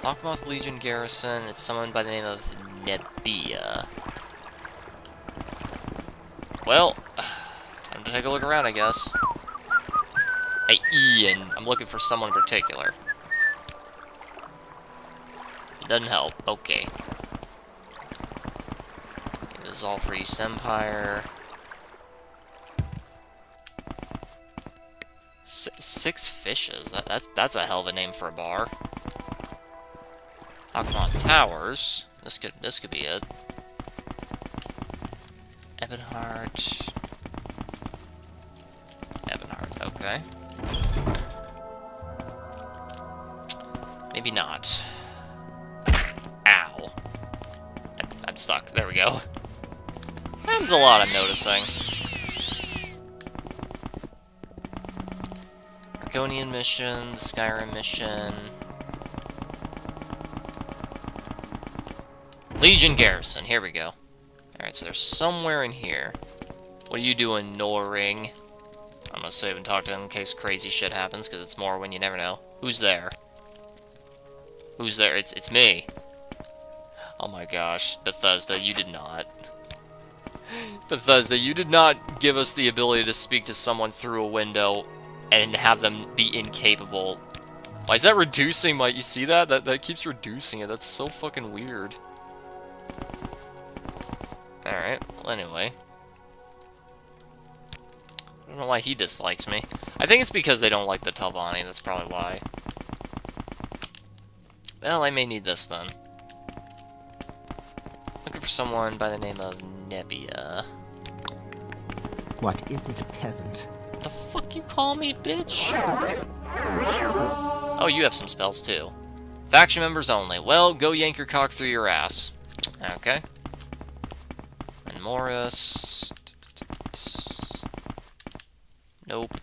Hawkmoth Legion Garrison, it's someone by the name of Nebia. Well, time to take a look around, I guess. Hey, Ian, I'm looking for someone in particular. Doesn't help. Okay. This is all for East Empire. 6 fishes. That's a hell of a name for a bar. Hawkmoth Towers. This could be it. Ebonheart. Ebonheart, okay. Maybe not. Ow. I'm stuck. There we go. Happens a lot, I'm noticing. Argonian mission, the Skyrim mission. Legion Garrison, here we go. Alright, so there's somewhere in here. What are you doing, Noring? I'm gonna save and talk to him in case crazy shit happens, because it's Morrowind, you never know. Who's there? Who's there? It's me. Oh my gosh, Bethesda, you did not. Bethesda, you did not give us the ability to speak to someone through a window and have them be incapable. Why is that reducing my... You see that? That keeps reducing it. That's so fucking weird. Alright, well anyway. I don't know why he dislikes me. I think it's because they don't like the Talvani, that's probably why. Well, I may need this then. Looking for someone by the name of Nebbia. What is it, peasant? The fuck you call me, bitch? Oh, you have some spells too. Faction members only. Well, go yank your cock through your ass. Okay. And Morris. Nope.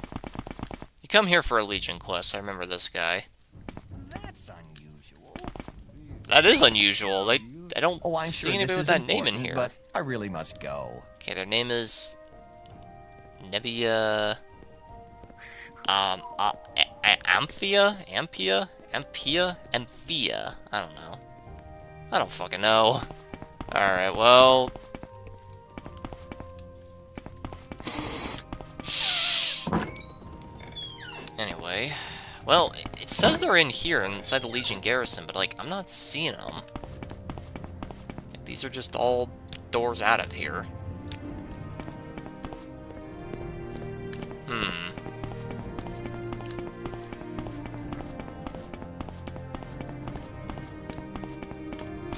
You come here for a Legion quest. I remember this guy. That's unusual. That is unusual. I don't Oh, I'm see sure anybody this with is that name in important, here. but I really must go. Okay, their name is Nebbia. Amphia? Ampia? Ampia? Amphia? I don't know. I don't fucking know. Alright, well... Anyway. Well, it says they're in here, inside the Legion Garrison, but, like, I'm not seeing them. These are just all doors out of here.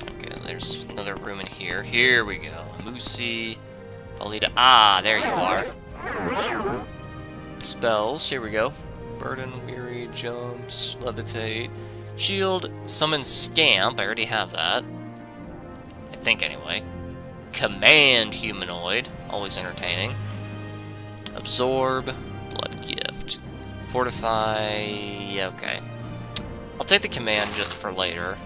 Okay, there's another room in here. Here we go. Musi, Alita. Ah, there you are. Spells. Here we go. Burden, Weary, Jumps, Levitate, Shield, Summon Scamp. I already have that. I think, anyway. Command Humanoid. Always entertaining. Absorb. Blood Gift. Fortify. Yeah, okay. I'll take the command just for later.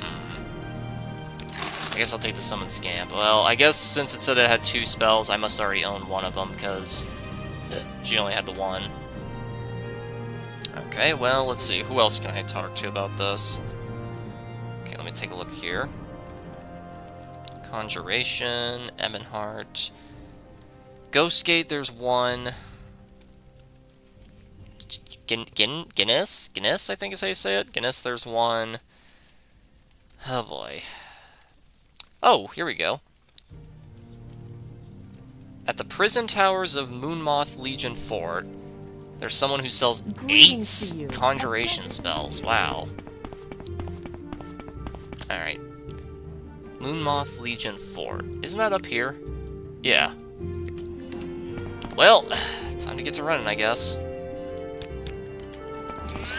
I guess I'll take the Summon Scamp. Well, I guess since it said it had 2 spells, I must already own one of them, because she only had the one. Okay, well, let's see. Who else can I talk to about this? Okay, let me take a look here. Conjuration, Ebonheart. Ghostgate, there's one. Guinness, I think is how you say it. Guinness, there's one. Oh boy. Oh, here we go. At the prison towers of Moonmoth Legion Fort, there's someone who sells 8 conjuration spells. Wow. Alright. Moonmoth Legion Fort. Isn't that up here? Yeah. Well, time to get to running, I guess.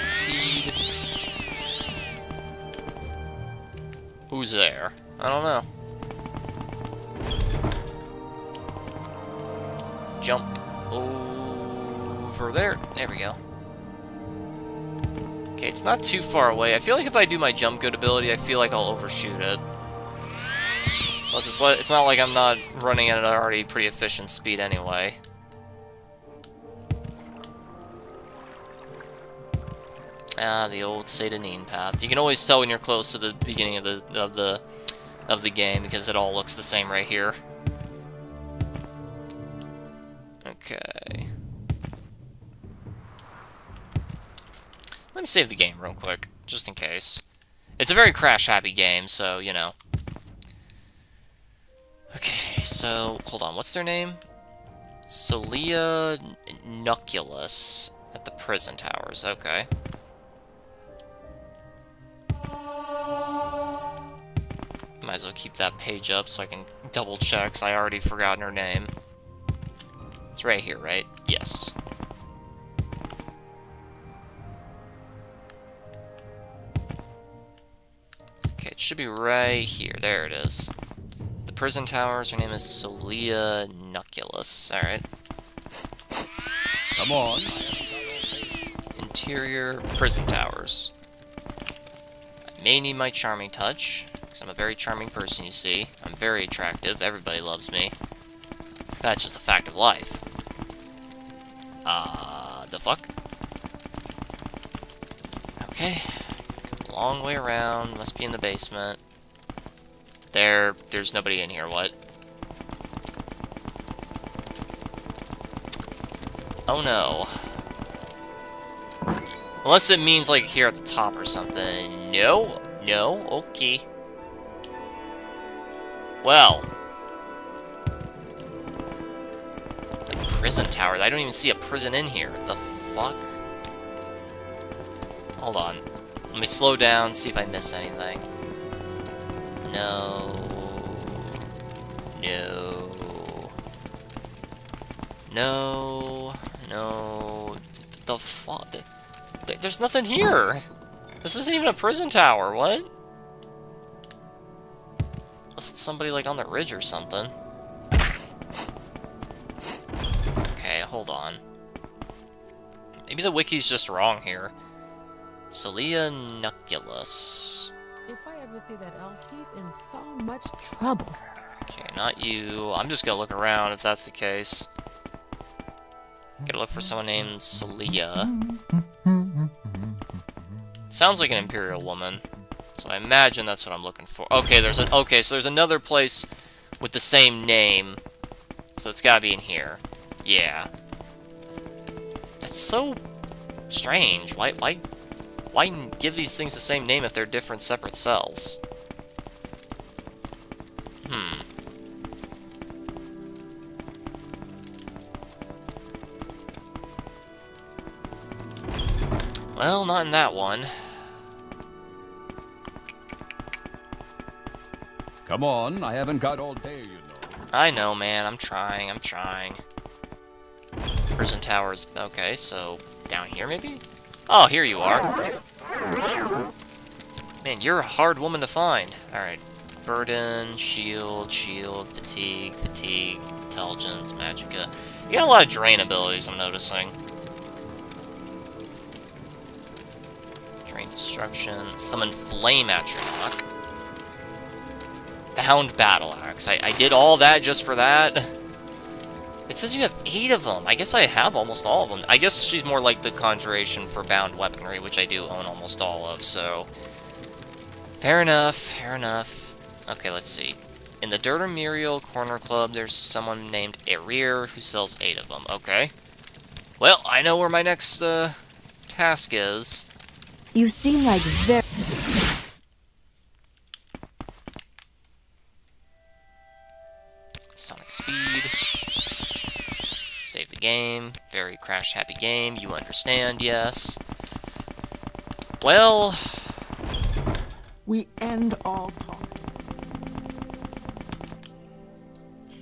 Speed. Who's there? I don't know. Jump over there. There we go. Okay, it's not too far away. I feel like if I do my jump good ability, I feel like I'll overshoot it. Plus, it's not like I'm not running at an already pretty efficient speed anyway. Ah, the old Satanine path. You can always tell when you're close to the beginning of the game because it all looks the same right here. Okay. Let me save the game real quick, just in case. It's a very crash-happy game, so, you know. Okay, so, hold on, what's their name? Solia Nuculus at the prison towers, okay. Might as well keep that page up so I can double check, 'cause I already forgotten her name. It's right here, right? Yes. Okay, it should be right here. There it is. The prison towers, her name is Solia Nuculus. Alright. Come on. Interior prison towers. I may need my charming touch, because I'm a very charming person, you see. I'm very attractive. Everybody loves me. That's just a fact of life. The fuck? Okay. Long way around. Must be in the basement. There's nobody in here. What? Oh no. Unless it means like here at the top or something. No. No. Okay. Well. The prison tower. I don't even see a prison in here. The fuck? Hold on. Let me slow down, see if I miss anything. No. No. No. No. The fuck? There's nothing here. This isn't even a prison tower. What? Unless it's somebody like on the ridge or something. Okay, hold on. Maybe the wiki's just wrong here. Solia Nuculus. If I ever see that elf, he's in so much trouble. Okay, not you. I'm just gonna look around if that's the case. Gotta look for someone named Solia. Sounds like an Imperial woman. So I imagine that's what I'm looking for. Okay, so there's another place with the same name. So it's gotta be in here. Yeah. That's so strange. Why give these things the same name if they're different separate cells? Well, not in that one. Come on, I haven't got all day, you know. I know, man. I'm trying. Prison towers. Okay, so down here, maybe? Oh, here you are. Man, you're a hard woman to find. Alright. Burden, shield, fatigue, intelligence, magicka. You got a lot of drain abilities, I'm noticing. Drain destruction. Summon flame atronach. Bound battle axe. I did all that just for that. It says you have 8 of them. I guess I have almost all of them. I guess she's more like the conjuration for bound weaponry, which I do own almost all of, so... Fair enough. Okay, let's see. In the Dirter Muriel Corner Club, there's someone named Erir who sells 8 of them. Okay. Well, I know where my next, task is. You seem like very... Sonic Speed. Save the game. Very crash-happy game. You understand, yes. Well... We end all talk.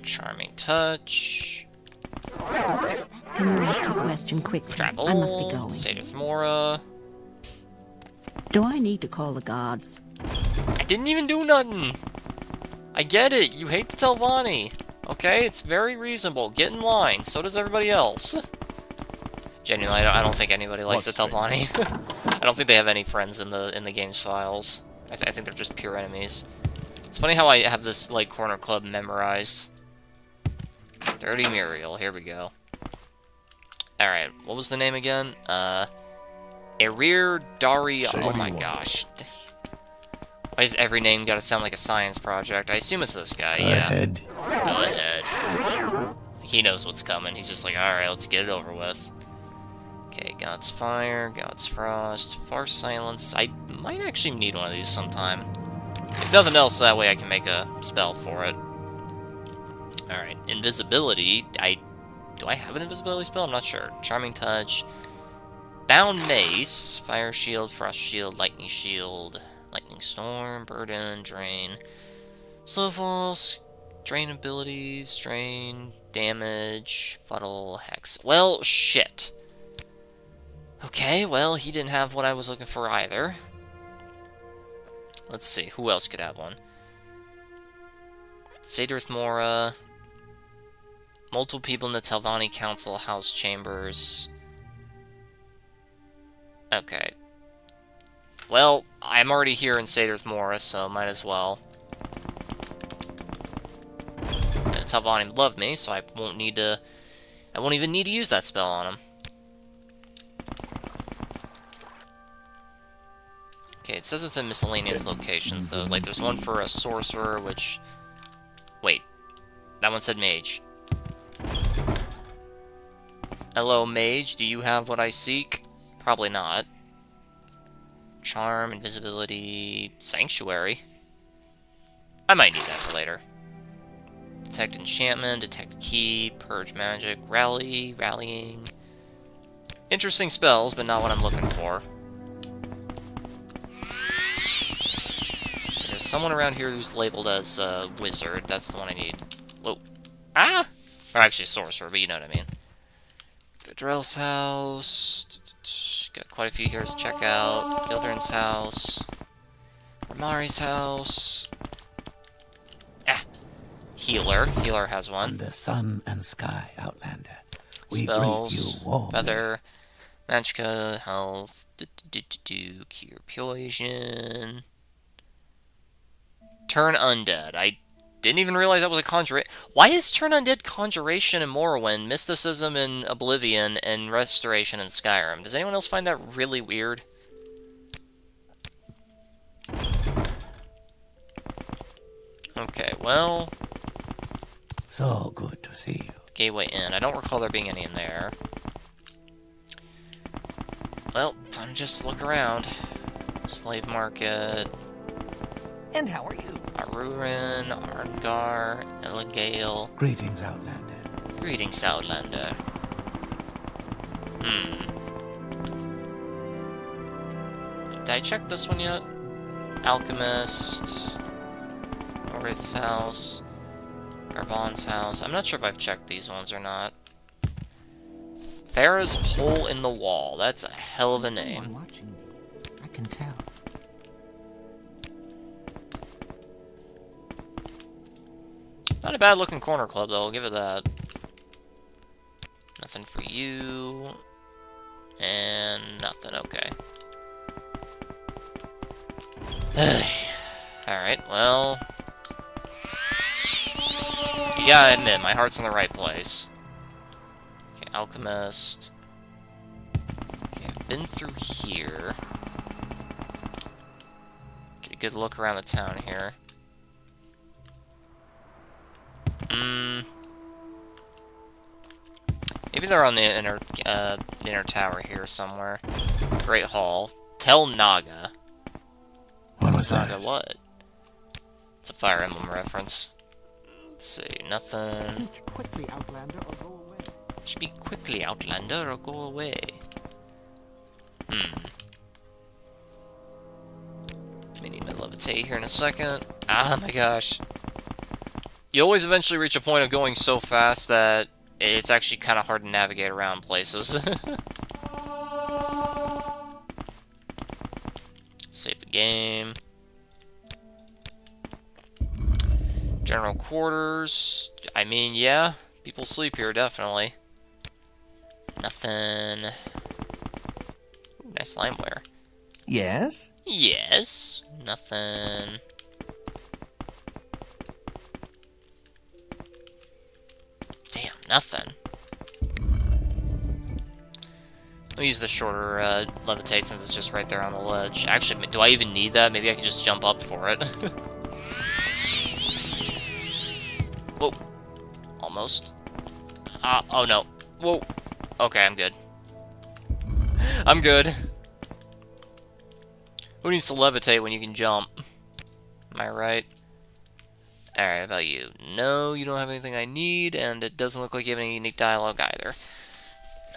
Charming touch. Can you ask your question quickly? Travel. I must be going. Stay with Mora. Do I need to call the guards? I didn't even do nothing. I get it. You hate to tell Vonnie. Okay, it's very reasonable. Get in line. So does everybody else. Genuinely, I don't think anybody likes to tell Vonnie. I don't think they have any friends in the game's files. I think they're just pure enemies. It's funny how I have this like corner club memorized. Dirty Muriel. Here we go. All right. What was the name again? Erir Daria. Oh my gosh. Why does every name gotta sound like a science project? I assume it's this guy. Yeah. Go ahead. He knows what's coming. He's just like, alright, let's get it over with. Okay, God's Fire, God's Frost, Far Silence. I might actually need one of these sometime. If nothing else, that way I can make a spell for it. Alright, Invisibility. Do I have an invisibility spell? I'm not sure. Charming Touch. Bound Mace. Fire Shield, Frost Shield, Lightning Storm, Burden, Drain. Slow fall, strain abilities, strain, damage, fuddle, hex. Well, shit. Okay, well, he didn't have what I was looking for either. Let's see, who else could have one? Sadrith Mora. Multiple people in the Telvanni Council House Chambers. Okay. Well, I'm already here in Sadrith Mora, so might as well. And Telvanni love me, so I won't need to... I won't even need to use that spell on him. Okay, it says it's in miscellaneous locations, though. Like, there's one for a sorcerer, which... Wait. That one said mage. Hello, mage. Do you have what I seek? Probably not. Charm, invisibility, sanctuary. I might need that for later. Detect enchantment, detect key, purge magic, rallying. Interesting spells, but not what I'm looking for. There's someone around here who's labeled as wizard. That's the one I need. Whoa. Ah! Or actually sorcerer, but you know what I mean. Vidrell's house. Got quite a few here to check out. Gildern's house. Ramari's house. Ah! Healer. Healer has one. Under sun and sky, Outlander. We Spells. greet you warmly. Feather. Magicka. Health. Cure poison. Turn undead. I didn't even realize that was a conjuration. Why is Turn Undead Conjuration in Morrowind, Mysticism in Oblivion, and Restoration in Skyrim? Does anyone else find that really weird? Okay, well... So good to see you. Gateway Inn. I don't recall there being any in there. Well, time to just look around. Slave Market... And how are you? Arurin, Arngar, Eligale. Greetings, Outlander. Greetings, Outlander. Did I check this one yet? Alchemist. Orith's house. Garvon's house. I'm not sure if I've checked these ones or not. Farah's Hole in the Wall. That's a hell of a name. Someone watching me. I can tell. Not a bad looking corner club, though, I'll give it that. Nothing for you. And nothing, okay. Alright, well... You gotta admit, my heart's in the right place. Okay, Alchemist. Okay, I've been through here. Get a good look around the town here. Maybe they're on the inner tower here somewhere. Great Hall. Tell Naga. What was Naga that? what? It's a Fire Emblem reference. Let's see, nothing. Speak quickly, Outlander, or go away. Speak quickly, Outlander, or go away. May need to levitate here in a second. Ah, my gosh. You always eventually reach a point of going so fast that it's actually kind of hard to navigate around places. Save the game. General quarters. I mean, yeah. People sleep here, definitely. Nothing. Ooh, nice limeware. Yes? Yes. Nothing. Damn, nothing. We'll use the shorter levitate since it's just right there on the ledge. Actually, do I even need that? Maybe I can just jump up for it. Whoa. Almost. Oh no. Whoa. Okay, I'm good. I'm good. Who needs to levitate when you can jump? Am I right? Alright, how about you? No, you don't have anything I need, and it doesn't look like you have any unique dialogue either.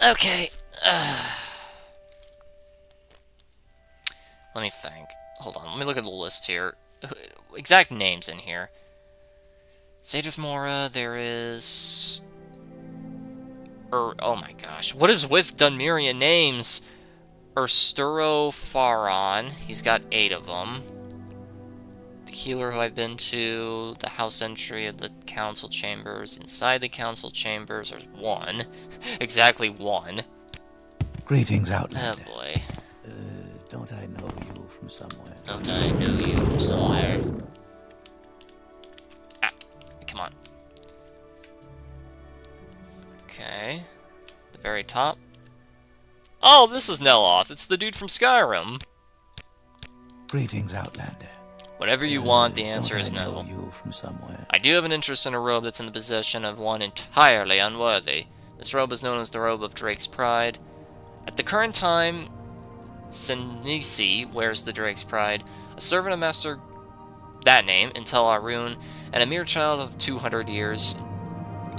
Okay. Let me think. Hold on, let me look at the list here. Exact names in here. Sadith Mora, there is... oh my gosh. What is with Dunmerian names? Ersturo Faron. He's got 8 of them. The healer who I've been to. The house entry of the council chambers. Inside the council chambers, there's 1. Exactly 1. Greetings, Oh Outlander. boy. Don't I know you from somewhere? Don't I know you from somewhere? Ah, come on. Okay. The very top. Oh, this is Neloth. It's the dude from Skyrim. Greetings, Outlander. Whatever you want, the answer Don't is I know no. you from somewhere? I do have an interest in a robe that's in the possession of one entirely unworthy. This robe is known as the Robe of Drake's Pride. At the current time, Sinisi wears the Drake's Pride, a servant of Master that name, Intel Arun, and a mere child of 200 years.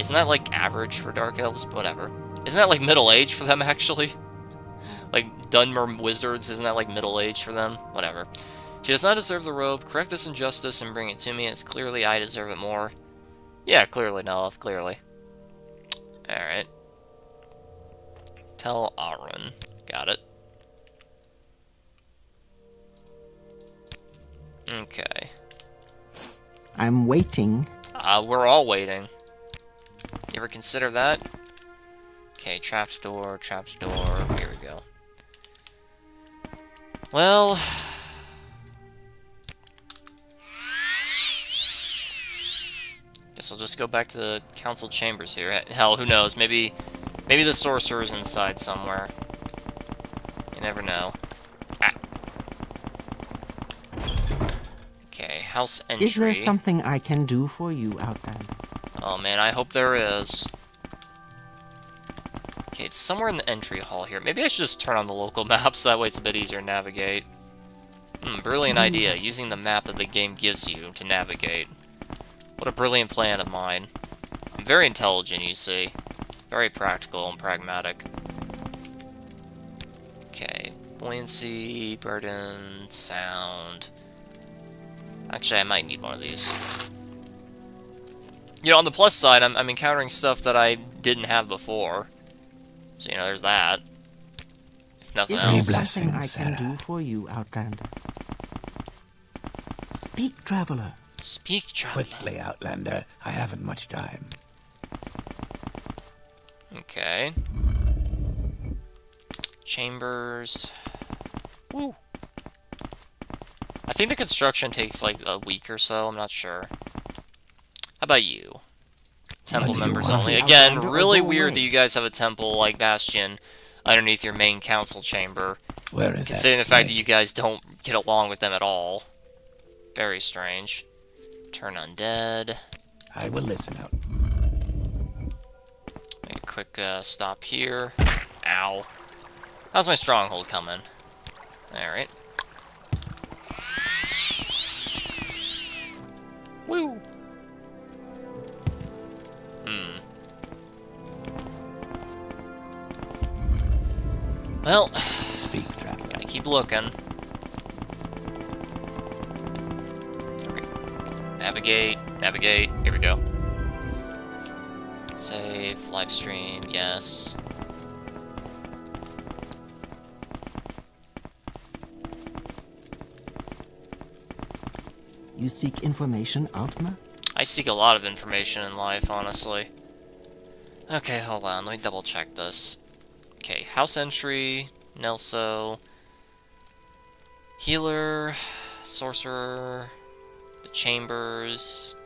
Isn't that like average for Dark Elves? Whatever. Isn't that like middle age for them, actually? Like Dunmer wizards, isn't that like middle age for them? Whatever. She does not deserve the robe. Correct this injustice and bring it to me, as clearly I deserve it more. Yeah, clearly, Neloth, clearly. Alright. Tell Arun. Got it. Okay. I'm waiting. We're all waiting. You ever consider that? Okay, trapdoor, trapdoor. Here we go. Well... guess I'll just go back to the council chambers here. Hell, who knows? Maybe the sorcerer's inside somewhere. You never know. Ah. Okay, house entry. Is there something I can do for you, Outlander? Oh man, I hope there is. Okay, it's somewhere in the entry hall here. Maybe I should just turn on the local map so that way it's a bit easier to navigate. Brilliant idea, using the map that the game gives you to navigate. What a brilliant plan of mine. I'm very intelligent, you see. Very practical and pragmatic. Okay, buoyancy, burden, sound. Actually, I might need one of these. You know, on the plus side, I'm encountering stuff that I didn't have before. So, you know, there's that. If nothing Is else. there something I Sarah. can do for you, Outlander? Speak, traveler. Speak, traveler. Quickly, Outlander. I haven't much time. Okay. Chambers. Woo. I think the construction takes like a week or so, I'm not sure. How about you? Temple What do you members want? only. Again, Outlander, really go weird away. that you guys have a temple like Bastion underneath your main council chamber. Where is Considering that the fact that snake? you guys don't get along with them at all. Very strange. Turn undead. I will listen out. Make a quick stop here. Ow. How's my stronghold coming? Alright. Woo! Well, Speak, traveler. gotta keep looking. Okay. Navigate, navigate. Here we go. Save, live stream, yes. You seek information, Altma? I seek a lot of information in life, honestly. Okay, hold on. Let me double check this. Okay, house entry, Nelso, healer, sorcerer, the chambers.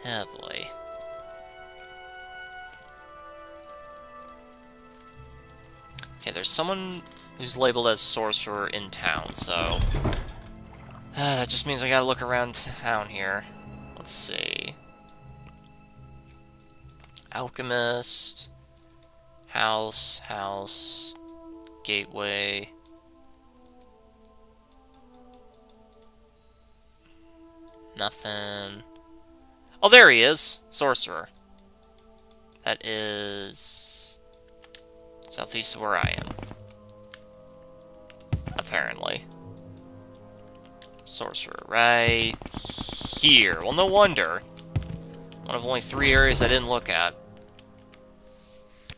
Oh boy. Okay, there's someone who's labeled as sorcerer in town, so that just means I gotta look around town here. Let's see. Alchemist. House. Gateway. Nothing. Oh, there he is. Sorcerer. That is southeast of where I am. Apparently. Sorcerer right here. Well, no wonder. One of only 3 areas I didn't look at.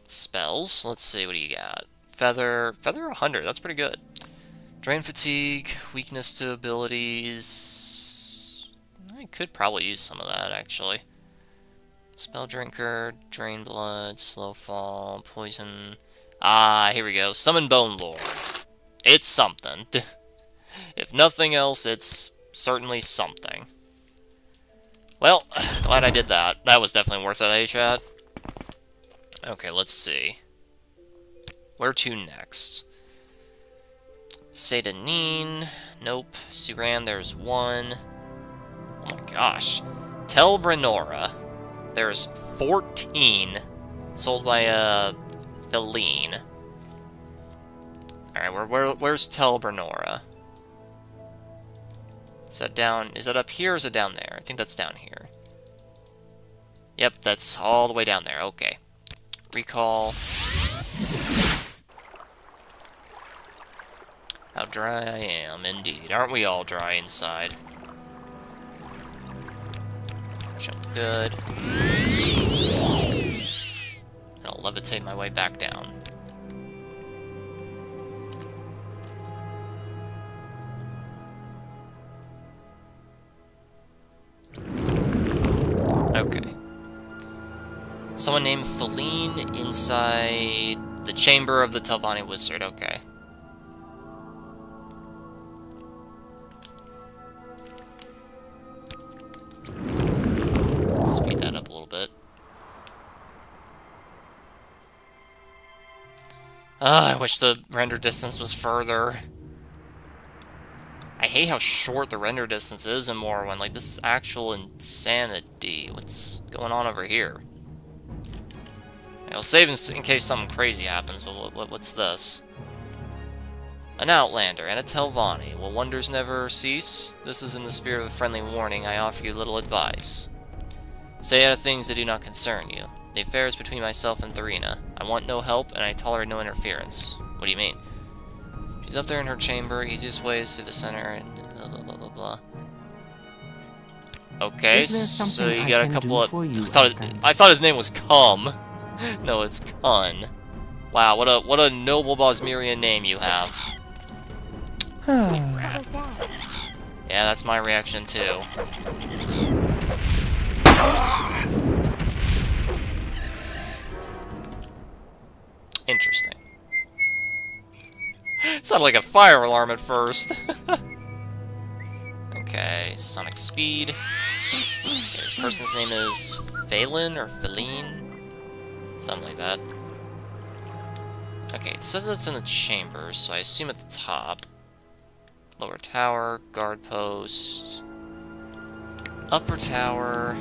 Spells. Let's see, what do you got? Feather 100, that's pretty good. Drain fatigue, weakness to abilities. I could probably use some of that, actually. Spell drinker, drain blood, slow fall, poison. Ah, here we go. Summon Bone Lord. It's something. If nothing else, it's certainly something. Well, glad I did that. That was definitely worth it, eh, chat? Okay, let's see. Where to next? Sedanine. Nope. Suran, there's 1. Oh my gosh. Tel Brenora. There's 14. Sold by, Feline. Alright, where's Tel Brenora? Is that down? Is that up here or is it down there? I think that's down here. Yep, that's all the way down there. Okay. Recall. How dry I am, indeed. Aren't we all dry inside? Jump good. And I'll levitate my way back down. Okay. Someone named Feline inside the chamber of the Telvanni Wizard. Okay. Speed that up a little bit. I wish the render distance was further. I hate how short the render distance is in Morrowind. Like, this is actual insanity. What's going on over here? I'll save in case something crazy happens, but what's this? An Outlander and a Telvanni. Will wonders never cease? This is in the spirit of a friendly warning. I offer you little advice. Say out of things that do not concern you. The affair is between myself and Therina. I want no help, and I tolerate no interference. What do you mean? She's up there in her chamber. Easiest way is through the center, and blah, blah, blah, blah, blah. Okay, so you got a couple of... I thought his name was Cum. No, it's Kun. Wow, what a noble Bosmerian name you have. Rat. Yeah, that's my reaction too. Interesting. Sounded like a fire alarm at first. Okay, Sonic Speed. Okay, this person's name is Phelan or Feline? Something like that. Okay, it says it's in the chamber, so I assume at the top. Lower tower, guard post. Upper tower.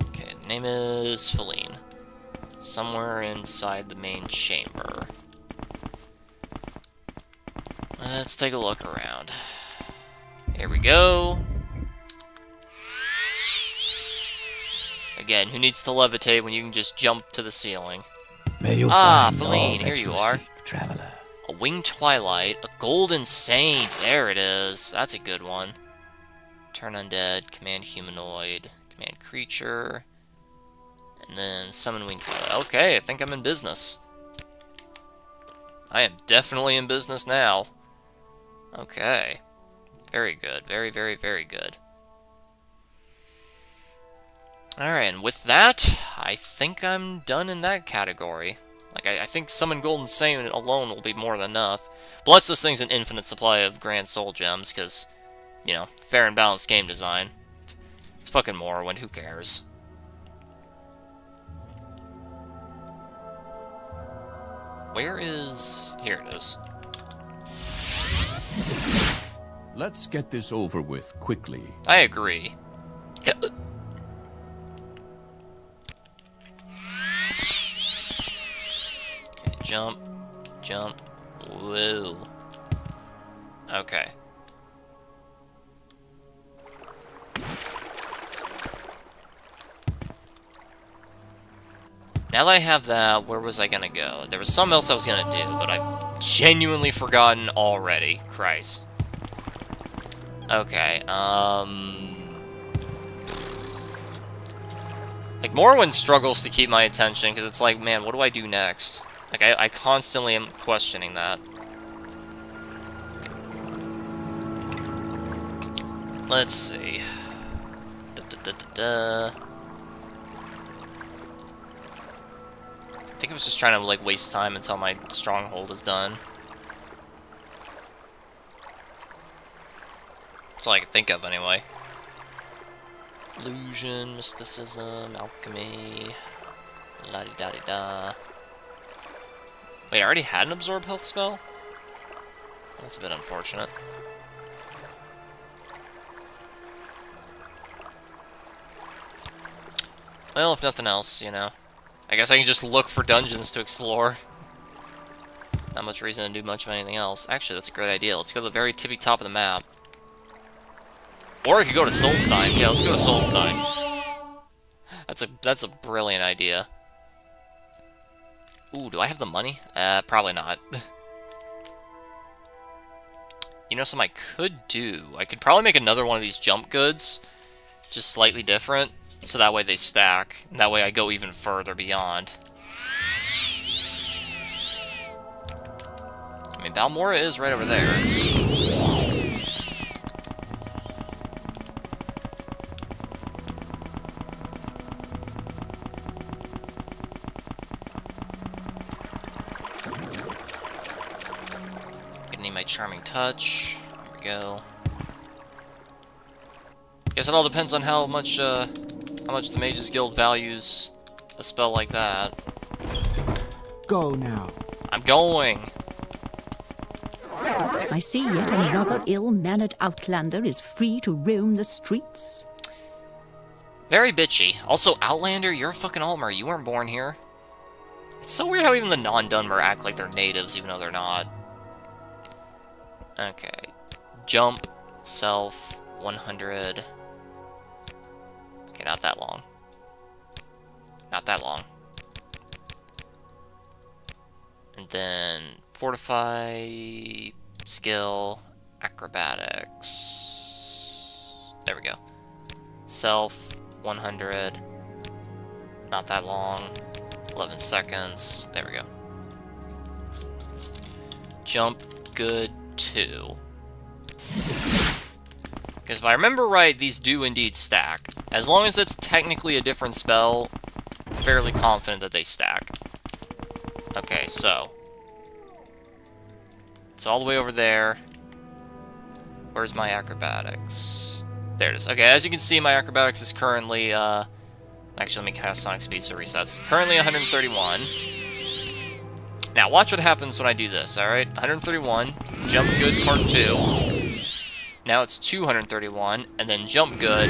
Okay, name is Feline. Somewhere inside the main chamber. Let's take a look around. Here we go. Again, who needs to levitate when you can just jump to the ceiling? May you Ah, find all Feline, that here you are. seek, traveler. A winged twilight, a golden saint. There it is. That's a good one. Turn undead, command humanoid, command creature, and then summon winged twilight. Okay, I think I'm in business. I am definitely in business now. Okay. Very good. Very, very, very good. Alright, and with that, I think I'm done in that category. Like, I think Summon Golden Saint alone will be more than enough. Plus, this thing's an infinite supply of Grand Soul Gems, because, you know, fair and balanced game design. It's fucking Morrowind, who cares? Where is... Here it is. Let's get this over with quickly. I agree. Okay, jump, jump, whoa. Okay. Now that I have that, where was I gonna go? There was something else I was gonna do, but I genuinely forgotten already. Christ. Okay, like, Morrowind struggles to keep my attention, because it's like, man, what do I do next? Like, I constantly am questioning that. Let's see. I think I was just trying to, like, waste time until my stronghold is done. That's all I can think of, anyway. Illusion, mysticism, alchemy, la-di-da-di-da. Wait, I already had an absorb health spell? That's a bit unfortunate. Well, if nothing else, you know. I guess I can just look for dungeons to explore. Not much reason to do much of anything else. Actually, that's a great idea. Let's go to the very tippy top of the map. Or I could go to Solstein. Yeah, let's go to Solstein. That's a brilliant idea. Ooh, do I have the money? Probably not. You know, something I could do? I could probably make another one of these jump goods. Just slightly different. So that way they stack. And that way I go even further beyond. I mean, Balmora is right over there. Gonna need my Charming Touch. There we go. Guess it all depends on how much the Mages Guild values a spell like that. Go now. I'm going! I see yet another ill-mannered outlander is free to roam the streets. Very bitchy. Also, Outlander, you're a fucking Altmer. You weren't born here. It's so weird how even the non-Dunmer act like they're natives, even though they're not. Okay. Jump, self, 100. Okay, not that long. Not that long. And then fortify, skill, acrobatics. There we go. Self, 100. Not that long. 11 seconds. There we go. Jump, good, 2. Because if I remember right, these do indeed stack. As long as it's technically a different spell, I'm fairly confident that they stack. Okay, so. It's all the way over there. Where's my acrobatics? There it is. Okay, as you can see, my acrobatics is currently, actually, let me cast Sonic Speed so it resets. Currently 131. Now, watch what happens when I do this, alright? 131, jump good, part 2. Now it's 231, and then jump good.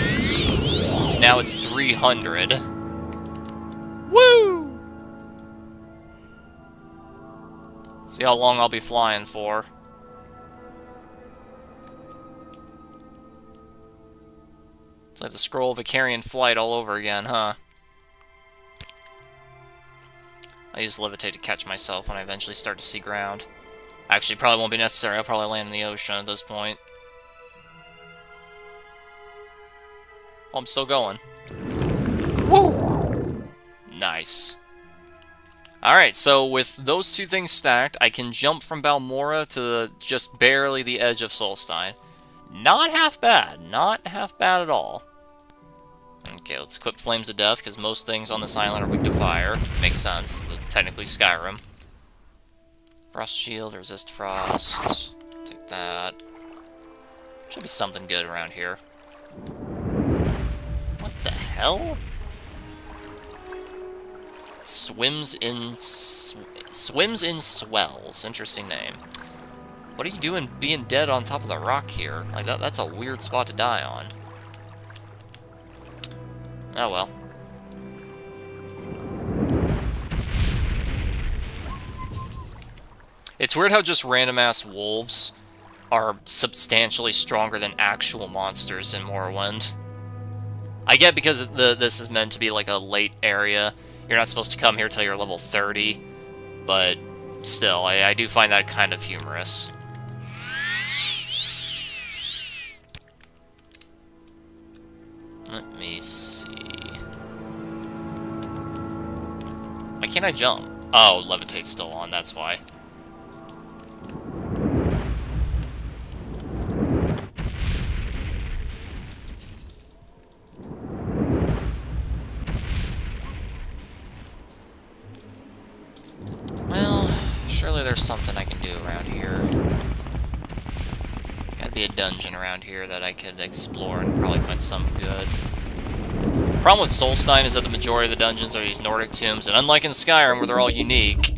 Now it's 300. Woo! See how long I'll be flying for. It's like the scroll of Vicarian Flight all over again, huh? I use Levitate to catch myself when I eventually start to see ground. Actually, probably won't be necessary. I'll probably land in the ocean at this point. Oh, I'm still going. Woo! Nice. Alright, so with those two things stacked, I can jump from Balmora to just barely the edge of Solstein. Not half bad. Not half bad at all. Okay, let's equip Flames of Death, because most things on this island are weak to fire. Makes sense. It's technically Skyrim. Frost Shield, resist frost. Take that. Should be something good around here. What the hell? Swims in swells. Interesting name. What are you doing being dead on top of the rock here? Like, that's a weird spot to die on. Oh well. It's weird how just random-ass wolves are substantially stronger than actual monsters in Morrowind. I get because this is meant to be like a late area. You're not supposed to come here till you're level 30, but still, I do find that kind of humorous. Let me see. Why can't I jump? Oh, levitate's still on, that's why. Well, surely there's something I can do around here. Gotta be a dungeon around here that I could explore and probably find something good. Problem with Solstein is that the majority of the dungeons are these Nordic tombs, and unlike in Skyrim, where they're all unique,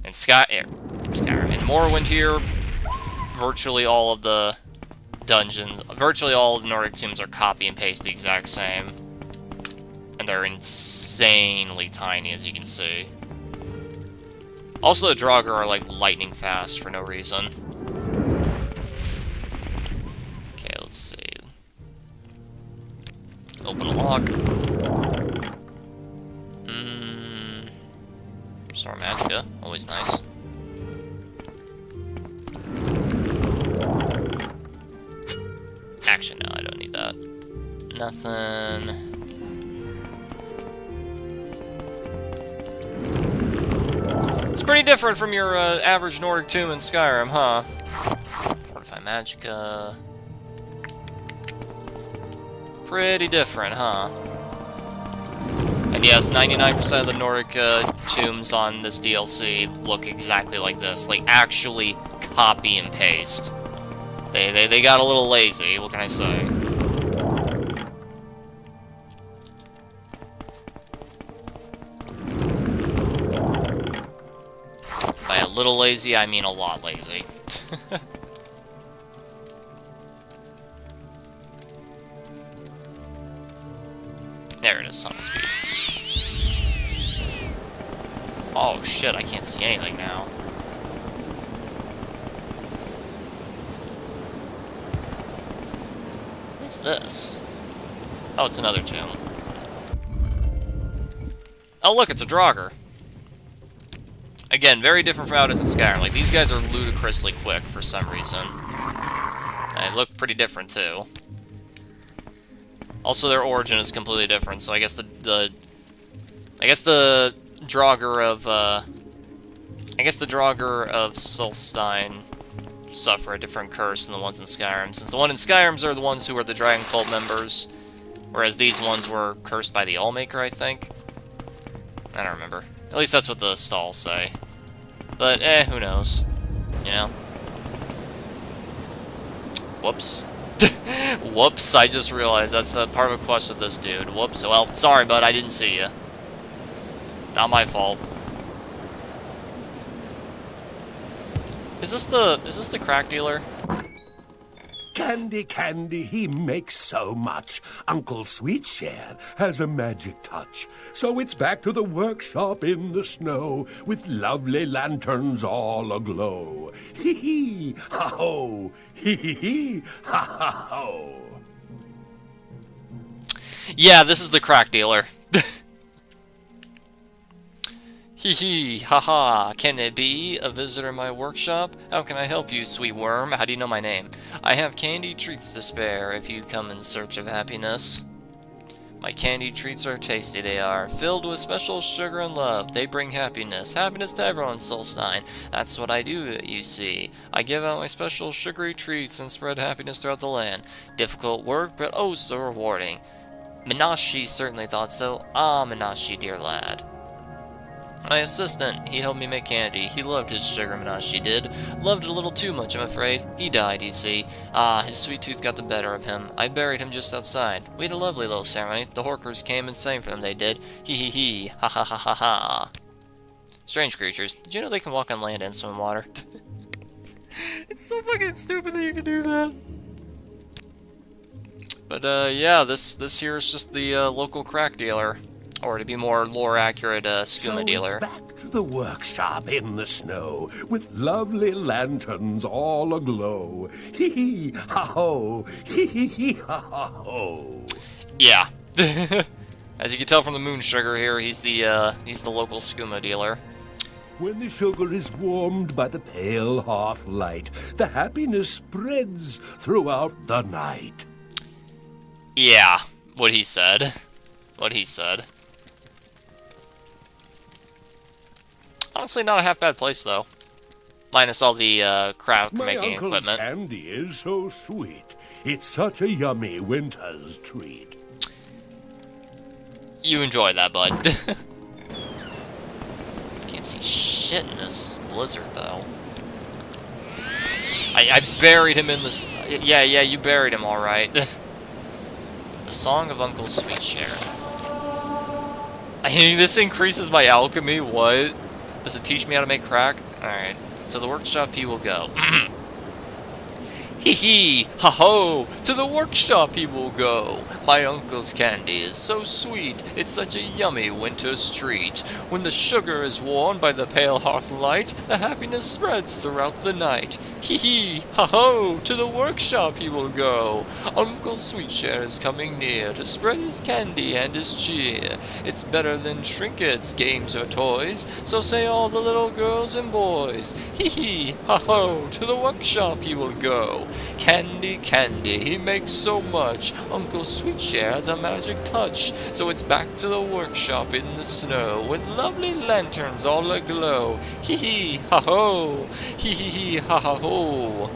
in Skyrim, in Morrowind here, virtually all of the dungeons, virtually all of the Nordic tombs are copy and paste the exact same. And they're insanely tiny, as you can see. Also, the Draugr are like lightning fast for no reason. Okay, let's see. Open a lock. Restore Magicka, always nice. Actually, no, I don't need that. Nothing. It's pretty different from your average Nordic tomb in Skyrim, huh? Fortify Magicka. Pretty different, huh? And yes, 99% of the Nordic tombs on this DLC look exactly like this. Like, actually copy and paste. They got a little lazy, what can I say? By a little lazy, I mean a lot lazy. There it is, summon speed. Oh shit, I can't see anything now. What is this? Oh, it's another tomb. Oh look, it's a Draugr. Again, very different from how it is in Skyrim. Like, these guys are ludicrously quick for some reason. And they look pretty different, too. Also, their origin is completely different, so I guess the Draugr of Solstein suffer a different curse than the ones in Skyrim, since the one in Skyrim are the ones who are the Dragon Cult members, whereas these ones were cursed by the Allmaker, I think. I don't remember. At least that's what the stalls say. But, who knows? You know? Whoops. Whoops, I just realized that's part of a quest with this dude. Whoops, well, sorry, bud, I didn't see you. Not my fault. Is this the crack dealer? Candy, candy, he makes so much. Uncle Sweetshare has a magic touch. So it's back to the workshop in the snow, with lovely lanterns all aglow. Hee-hee, ha-ho, hee-hee-hee, ha-ha-ho. Yeah, this is the crack dealer. Hee hee, haha, can it be? A visitor in my workshop? How can I help you, sweet worm? How do you know my name? I have candy treats to spare if you come in search of happiness. My candy treats are tasty, they are, filled with special sugar and love. They bring happiness. Happiness to everyone, Solstein. That's what I do, you see. I give out my special sugary treats and spread happiness throughout the land. Difficult work, but oh so rewarding. Minashi certainly thought so. Ah, Minashi, dear lad. My assistant, he helped me make candy. He loved his sugar, Minashi did. Loved it a little too much, I'm afraid. He died, you see. Ah, his sweet tooth got the better of him. I buried him just outside. We had a lovely little ceremony. The Horkers came and sang for him, they did. Hee hee hee. Ha ha ha ha ha. Strange creatures. Did you know they can walk on land and swim in water? It's so fucking stupid that you can do that. But, yeah, this here is just the, local crack dealer. Or to be more lore-accurate, skooma dealer. So it's back to the workshop in the snow, with lovely lanterns all aglow. Hee-hee, ha-ho, hee-hee, ha-ha-ho. Yeah. As you can tell from the moon sugar here, he's the local skooma dealer. When the sugar is warmed by the pale hearth light, the happiness spreads throughout the night. Yeah, what he said. What he said. Honestly, not a half bad place, though. Minus all the craft making My uncle's equipment. candy is so sweet. It's such a yummy winter's treat. You enjoy that, bud. Can't see shit in this blizzard, though. I buried him in this. Yeah, you buried him, all right. The Song of Uncle Sweetshare. I mean, this increases my alchemy. What? Does it teach me how to make crack? All right. To the workshop he will go. Hee hee, ha ho, to the workshop he will go. My uncle's candy is so sweet, it's such a yummy winter's treat. When the sugar is warmed by the pale hearth light, the happiness spreads throughout the night. Hee hee, ha ho, to the workshop he will go. Uncle Sweetshare is coming near to spread his candy and his cheer. It's better than trinkets, games, or toys, so say all the little girls and boys. Hee hee, ha ho, to the workshop he will go. Candy, candy, he makes so much. Uncle Sweetshare has a magic touch. So it's back to the workshop in the snow, with lovely lanterns all aglow. Hee hee, ha ho, hee hee hee, ha ha ho.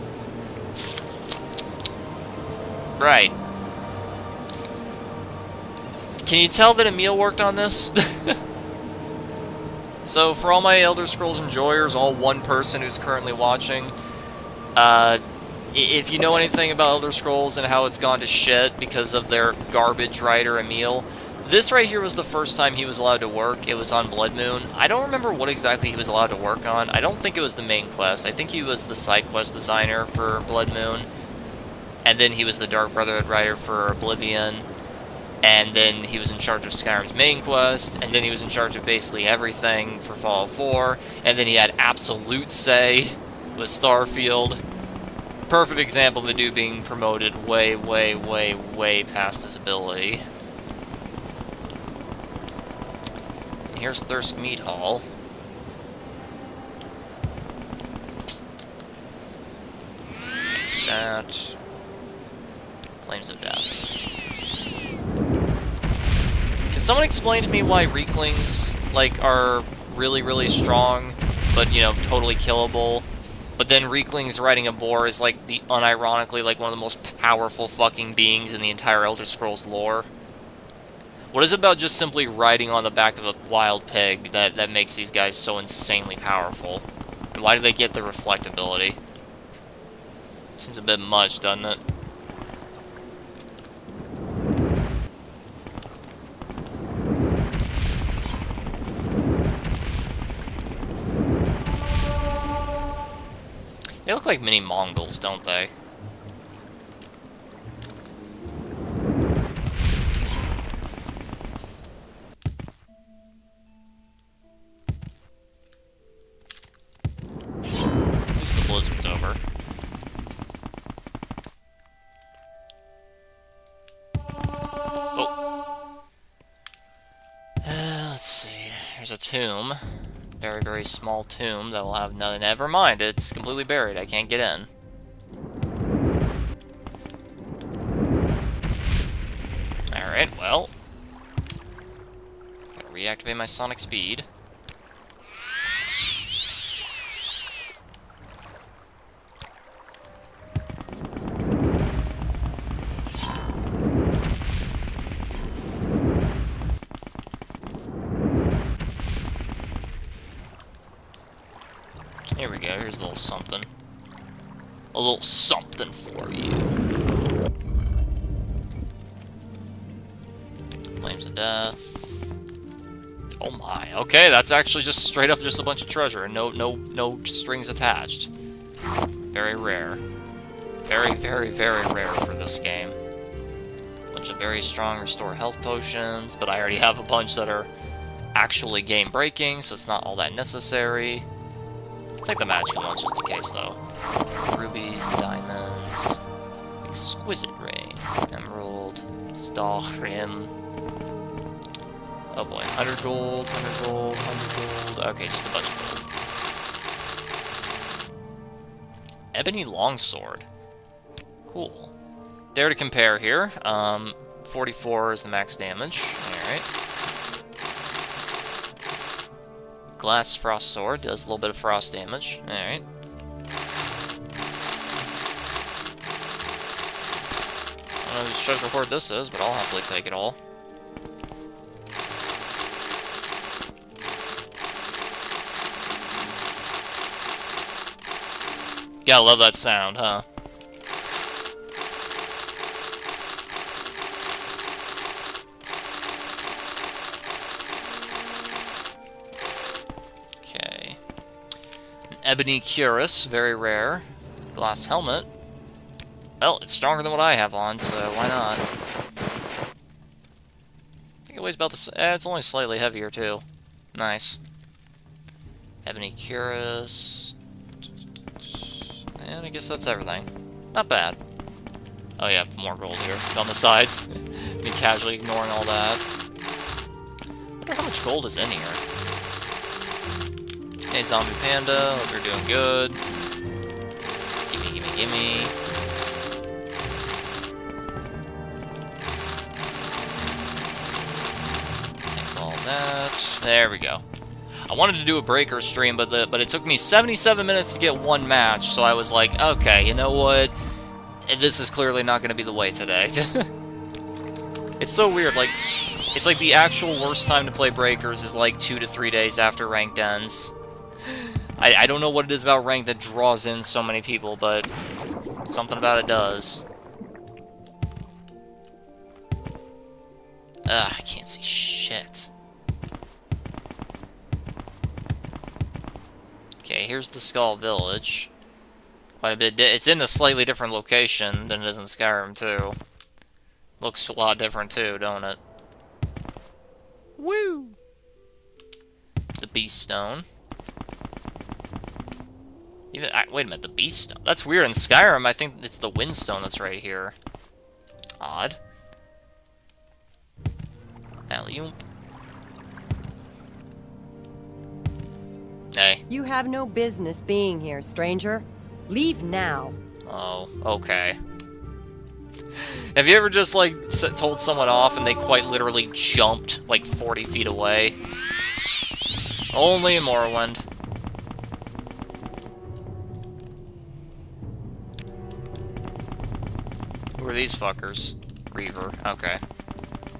Right. Can you tell that Emil worked on this? So for all my Elder Scrolls enjoyers, all one person who's currently watching, if you know anything about Elder Scrolls and how it's gone to shit because of their garbage writer, Emil, this right here was the first time he was allowed to work. It was on Blood Moon. I don't remember what exactly he was allowed to work on. I don't think it was the main quest. I think he was the side quest designer for Blood Moon. And then he was the Dark Brotherhood writer for Oblivion. And then he was in charge of Skyrim's main quest. And then he was in charge of basically everything for Fallout 4. And then he had absolute say with Starfield. Perfect example of the dude being promoted way, way, way, way past his ability. And here's Thirst Meat Hall. That. Flames of Death. Can someone explain to me why Reeklings, like, are really, really strong, but, you know, totally killable? But then Reeklings riding a boar is, like, unironically, like, one of the most powerful fucking beings in the entire Elder Scrolls lore. What is it about just simply riding on the back of a wild pig that makes these guys so insanely powerful? And why do they get the reflectability? Seems a bit much, doesn't it? They look like mini Mongols, don't they? At least the blizzard's over. Oh. Let's see. Here's a tomb. Very, very small tomb that will have nothing. Never mind, it's completely buried. I can't get in. Alright, well. Gotta reactivate my sonic speed. Here we go, here's a little something. A little something for you. Flames of Death. Oh my, okay, that's actually just straight up just a bunch of treasure and no strings attached. Very rare. Very, very, very rare for this game. Bunch of very strong restore health potions, but I already have a bunch that are actually game breaking, so it's not all that necessary. Take the magical ones just in case, though. Rubies, the diamonds, exquisite ring, emerald, star rim. Oh boy, 100 gold, 100 gold, 100 gold. Okay, just a bunch of gold. Ebony longsword. Cool. Dare to compare here. 44 is the max damage. Alright. Glass frost sword does a little bit of frost damage. Alright. I don't know whose treasure hoard this is, but I'll happily take it all. Gotta love that sound, huh? Okay. An ebony cuirass, very rare. Glass helmet. Well, it's stronger than what I have on, so why not? I think it weighs about the it's only slightly heavier, too. Nice. Ebony cuirass. And I guess that's everything. Not bad. Oh yeah, more gold here. On the sides. Me casually ignoring all that. I wonder how much gold is in here. Hey, Zombie Panda. Hope you're doing good. Gimme, gimme, gimme. Take all that. There we go. I wanted to do a breaker stream, but it took me 77 minutes to get one match, so I was like, okay, you know what? This is clearly not going to be the way today. It's so weird, like, it's like the actual worst time to play breakers is like 2 to 3 days after ranked ends. I don't know what it is about ranked that draws in so many people, but something about it does. Ugh, I can't see shit. Okay, here's the Skull Village. Quite a bit. It's in a slightly different location than it is in Skyrim, too. Looks a lot different, too, don't it? Woo! The Beast Stone. Even, wait a minute, the Beast Stone? That's weird. In Skyrim, I think it's the Windstone that's right here. Odd. Alley-oop. Hey. You have no business being here, stranger. Leave now. Oh, okay. Have you ever just, like, told someone off and they quite literally jumped, like, 40 feet away? Only in Morrowind. Who are these fuckers? Reaver. Okay.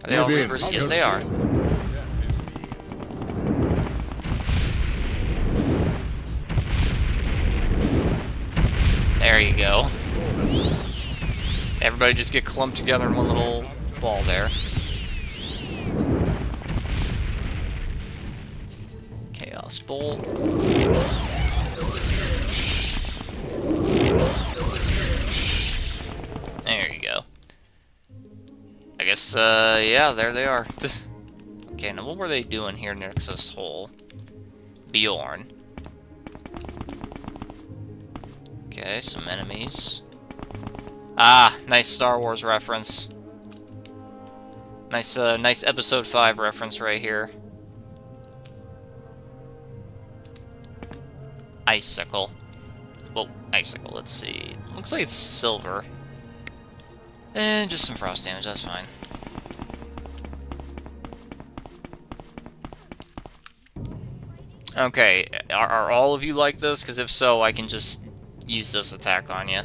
Are they all Reavers? Yes, they are. There you go. Everybody just get clumped together in one little ball there. Chaos Bolt. There you go. I guess, yeah, there they are. Okay, now what were they doing here next to this hole? Bjorn. Okay, some enemies. Ah, nice Star Wars reference. Nice, nice Episode 5 reference right here. Icicle. Well, icicle, let's see. Looks like it's silver. And just some frost damage, that's fine. Okay, are all of you like this? Because if so, I can just use this attack on you.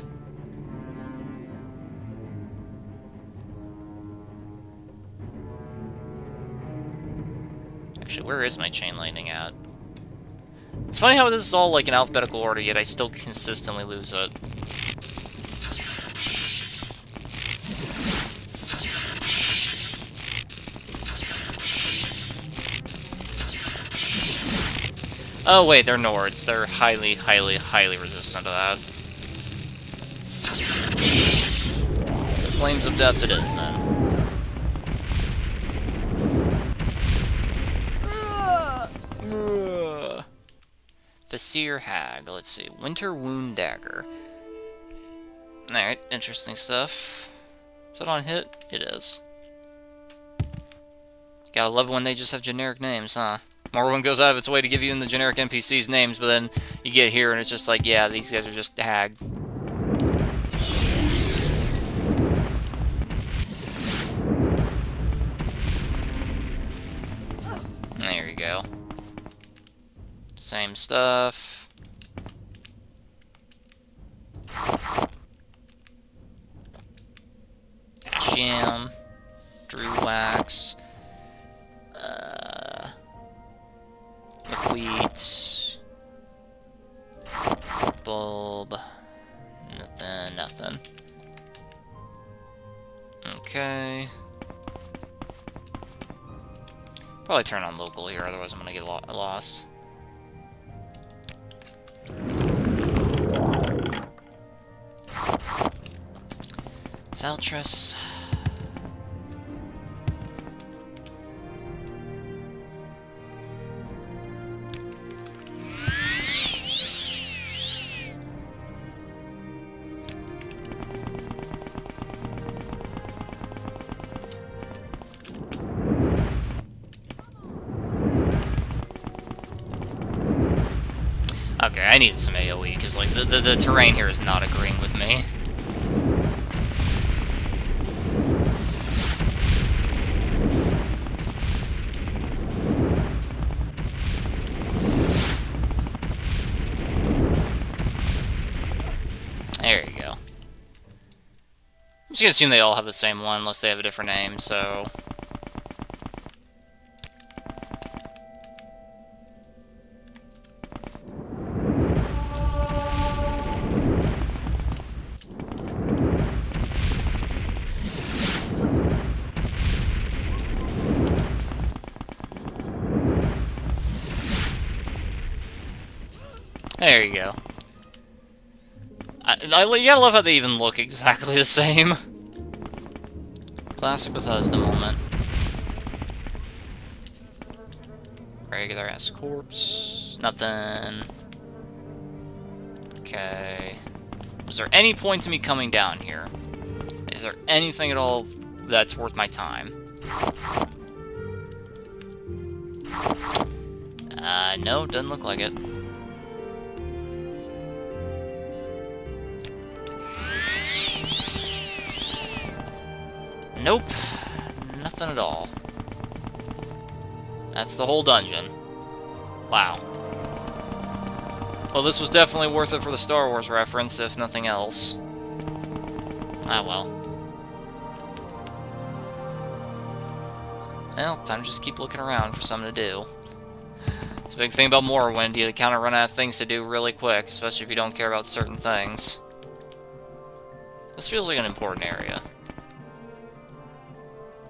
Actually, where is my chain lightning at? It's funny how this is all like in alphabetical order, yet I still consistently lose it. Oh wait, they're Nords. They're highly, highly, highly resistant to that. The Flames of Death it is, then. Vasir Hag. Let's see. Winter Wound Dagger. Alright, interesting stuff. Is that on hit? It is. Gotta love when they just have generic names, huh? Morrowind goes out of its way to give you the generic NPCs names, but then You get here and it's just like, yeah, these guys are just hag. There you go. Same stuff. Ash yam. Drew wax. Wheat. Bulb. Nothing. Okay. Probably turn on local here, otherwise I'm gonna get lost. Saltress. Okay, I needed some AoE, because like the terrain here is not agreeing with me. There you go. I'm just gonna assume they all have the same one, unless they have a different name, so... There you go. You gotta love how they even look exactly the same. Classic Bethesda moment. Regular ass corpse. Nothing. Okay. Was there any point to me coming down here? Is there anything at all that's worth my time? No, doesn't look like it. Nope. Nothing at all. That's the whole dungeon. Wow. Well, this was definitely worth it for the Star Wars reference, if nothing else. Ah, well. Well, time to just keep looking around for something to do. It's a big thing about Morrowind, you kind of run out of things to do really quick, especially if you don't care about certain things. This feels like an important area.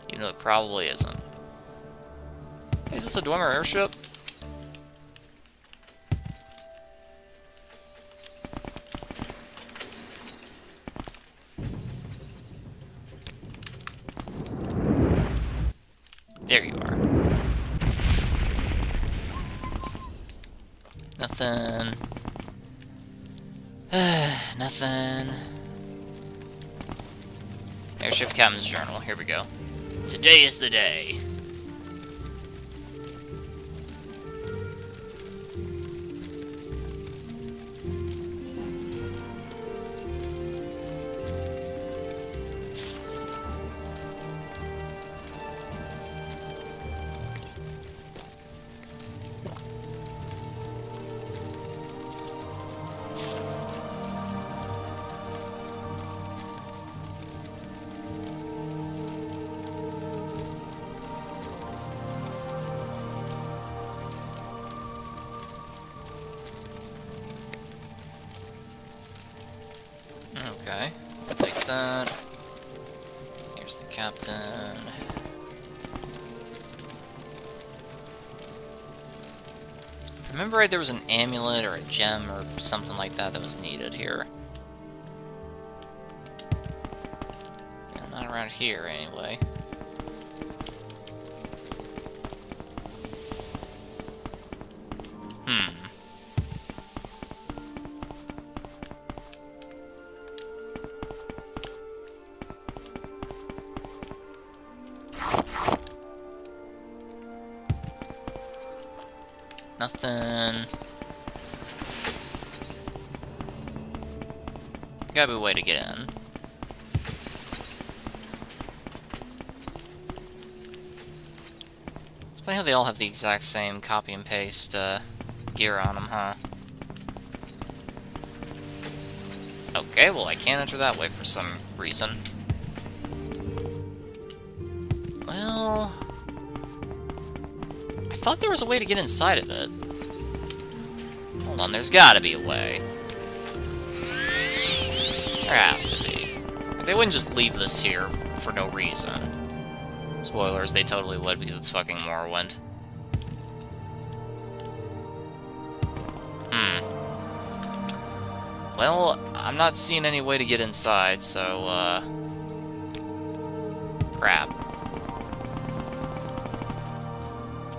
Even though it probably isn't. Hey, is this a Dwemer airship? There you are. Nothing. Nothing. Airship Captain's Journal. Here we go. Today is the day. Okay, take that. Here's the captain. If I remember right, there was an amulet or a gem or something like that that was needed here. Not around here, anyway. Nothing. Gotta be a way to get in. It's funny how they all have the exact same copy and paste gear on them, huh? Okay, well I can't enter that way for some reason. Well... I thought there was a way to get inside of it. Hold on, there's gotta be a way. There has to be. Like, they wouldn't just leave this here for no reason. Spoilers, they totally would because it's fucking Morrowind. Well, I'm not seeing any way to get inside, so, crap.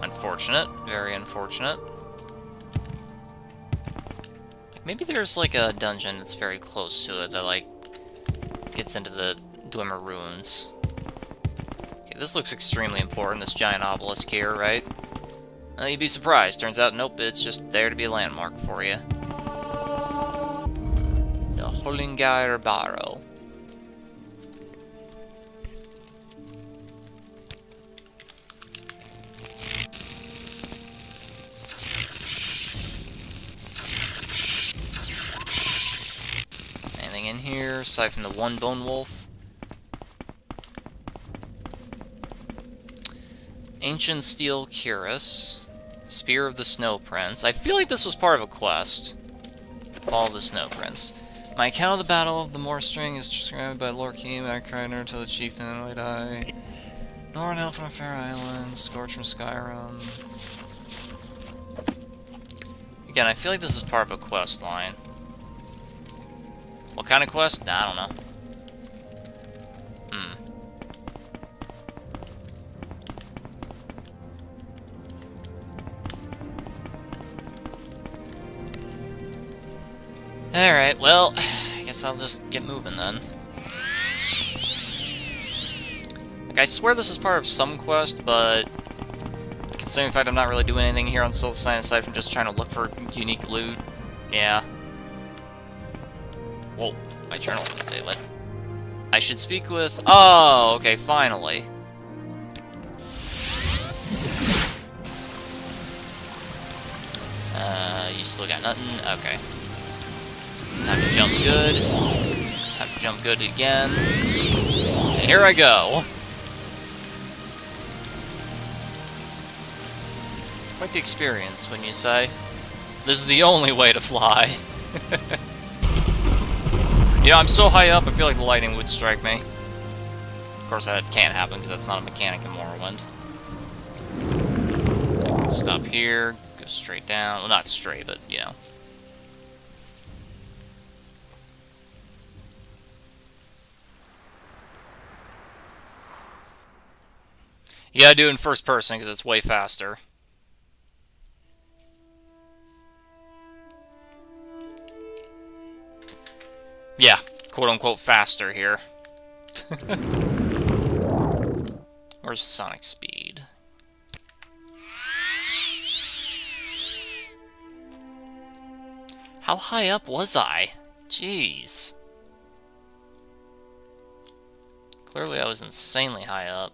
Unfortunate. Very unfortunate. Like, maybe there's, like, a dungeon that's very close to it that, like, gets into the Dwemer ruins. Okay, this looks extremely important, this giant obelisk here, right? You'd be surprised. Turns out, nope, it's just there to be a landmark for you. The Holingar Barrow. Anything in here, aside from the one bone wolf? Ancient Steel Cuirass. Spear of the Snow Prince. I feel like this was part of a quest. Follow the Snow Prince. My account of the Battle of the Moorstring is described by Lord Keem, Crider to the Chieftain and White Eye. Norn Elf from Fair Island, Scorch from Skyrim. Again, I feel like this is part of a quest line. What kind of quest? Nah, I don't know. Alright, well, I guess I'll just get moving then. Like, I swear this is part of some quest, but considering the fact I'm not really doing anything here on Soul Sign aside from just trying to look for unique loot, yeah. Whoa, my journal went daylight. I should speak with... Oh, okay, finally. You still got nothing? Okay. Time to jump good. Time to jump good again. And here I go. Quite the experience, wouldn't you say? This is the only way to fly. You know, I'm so high up, I feel like the lightning would strike me. Of course, that can't happen, because that's not a mechanic in Morrowind. I can stop here, go straight down. Well, not straight, but, you know. You gotta do it in first person, because it's way faster. Yeah, quote-unquote faster here. Where's Sonic Speed? How high up was I? Jeez. Clearly I was insanely high up.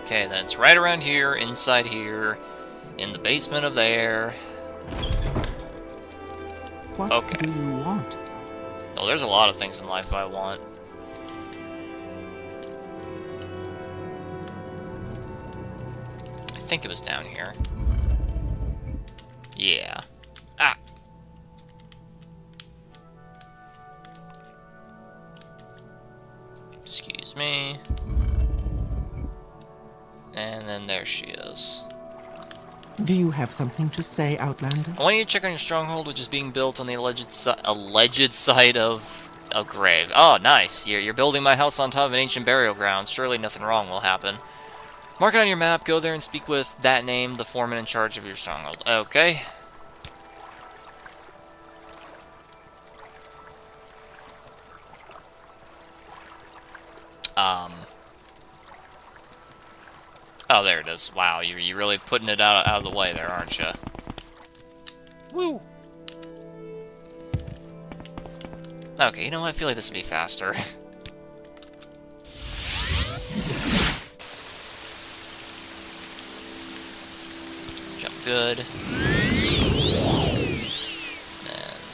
Okay, then it's right around here, inside here, in the basement of there. What do you want? Oh, there's a lot of things in life I want. I think it was down here. Yeah. Ah! Excuse me. And then there she is. Do you have something to say, Outlander? I want you to check on your stronghold, which is being built on the alleged site of a grave. Oh, nice. You're building my house on top of an ancient burial ground. Surely nothing wrong will happen. Mark it on your map. Go there and speak with that name, the foreman in charge of your stronghold. Okay. Oh, there it is. Wow, you're really putting it out of the way there, aren't you? Woo! Okay, you know what? I feel like this would be faster. Jump good. And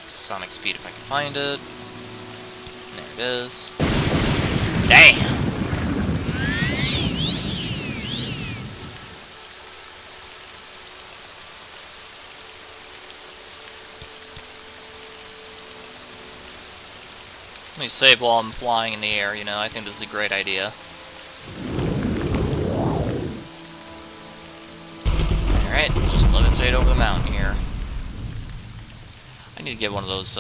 sonic speed if I can find it. There it is. Damn! Let me save while I'm flying in the air, you know, I think this is a great idea. Alright, just levitate over the mountain here. I need to get one of those,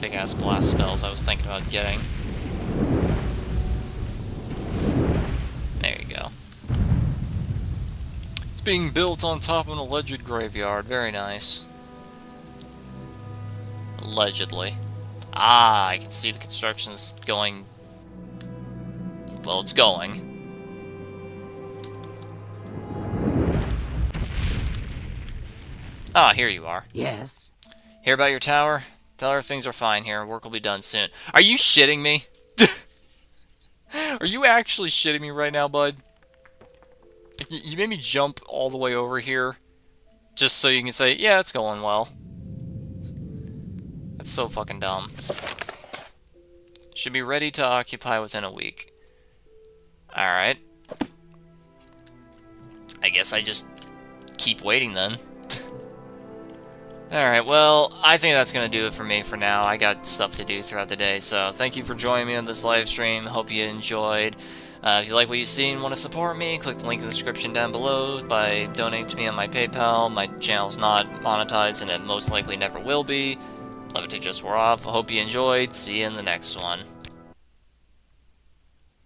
big-ass blast spells I was thinking about getting. There you go. It's being built on top of an alleged graveyard. Very nice. Allegedly. Ah, I can see the construction's going... Well, it's going. Ah, here you are. Yes. Hear about your tower? Tell her things are fine here. Work will be done soon. Are you shitting me? Are you actually shitting me right now, bud? You made me jump all the way over here just so you can say, yeah, it's going well. That's so fucking dumb. Should be ready to occupy within a week. Alright. I guess I just keep waiting then. Alright, well, I think that's going to do it for me for now. I got stuff to do throughout the day, so thank you for joining me on this live stream. Hope you enjoyed. If you like what you see and want to support me, click the link in the description down below by donating to me on my PayPal. My channel's not monetized, and it most likely never will be. Love it to just wore off. I hope you enjoyed. See you in the next one.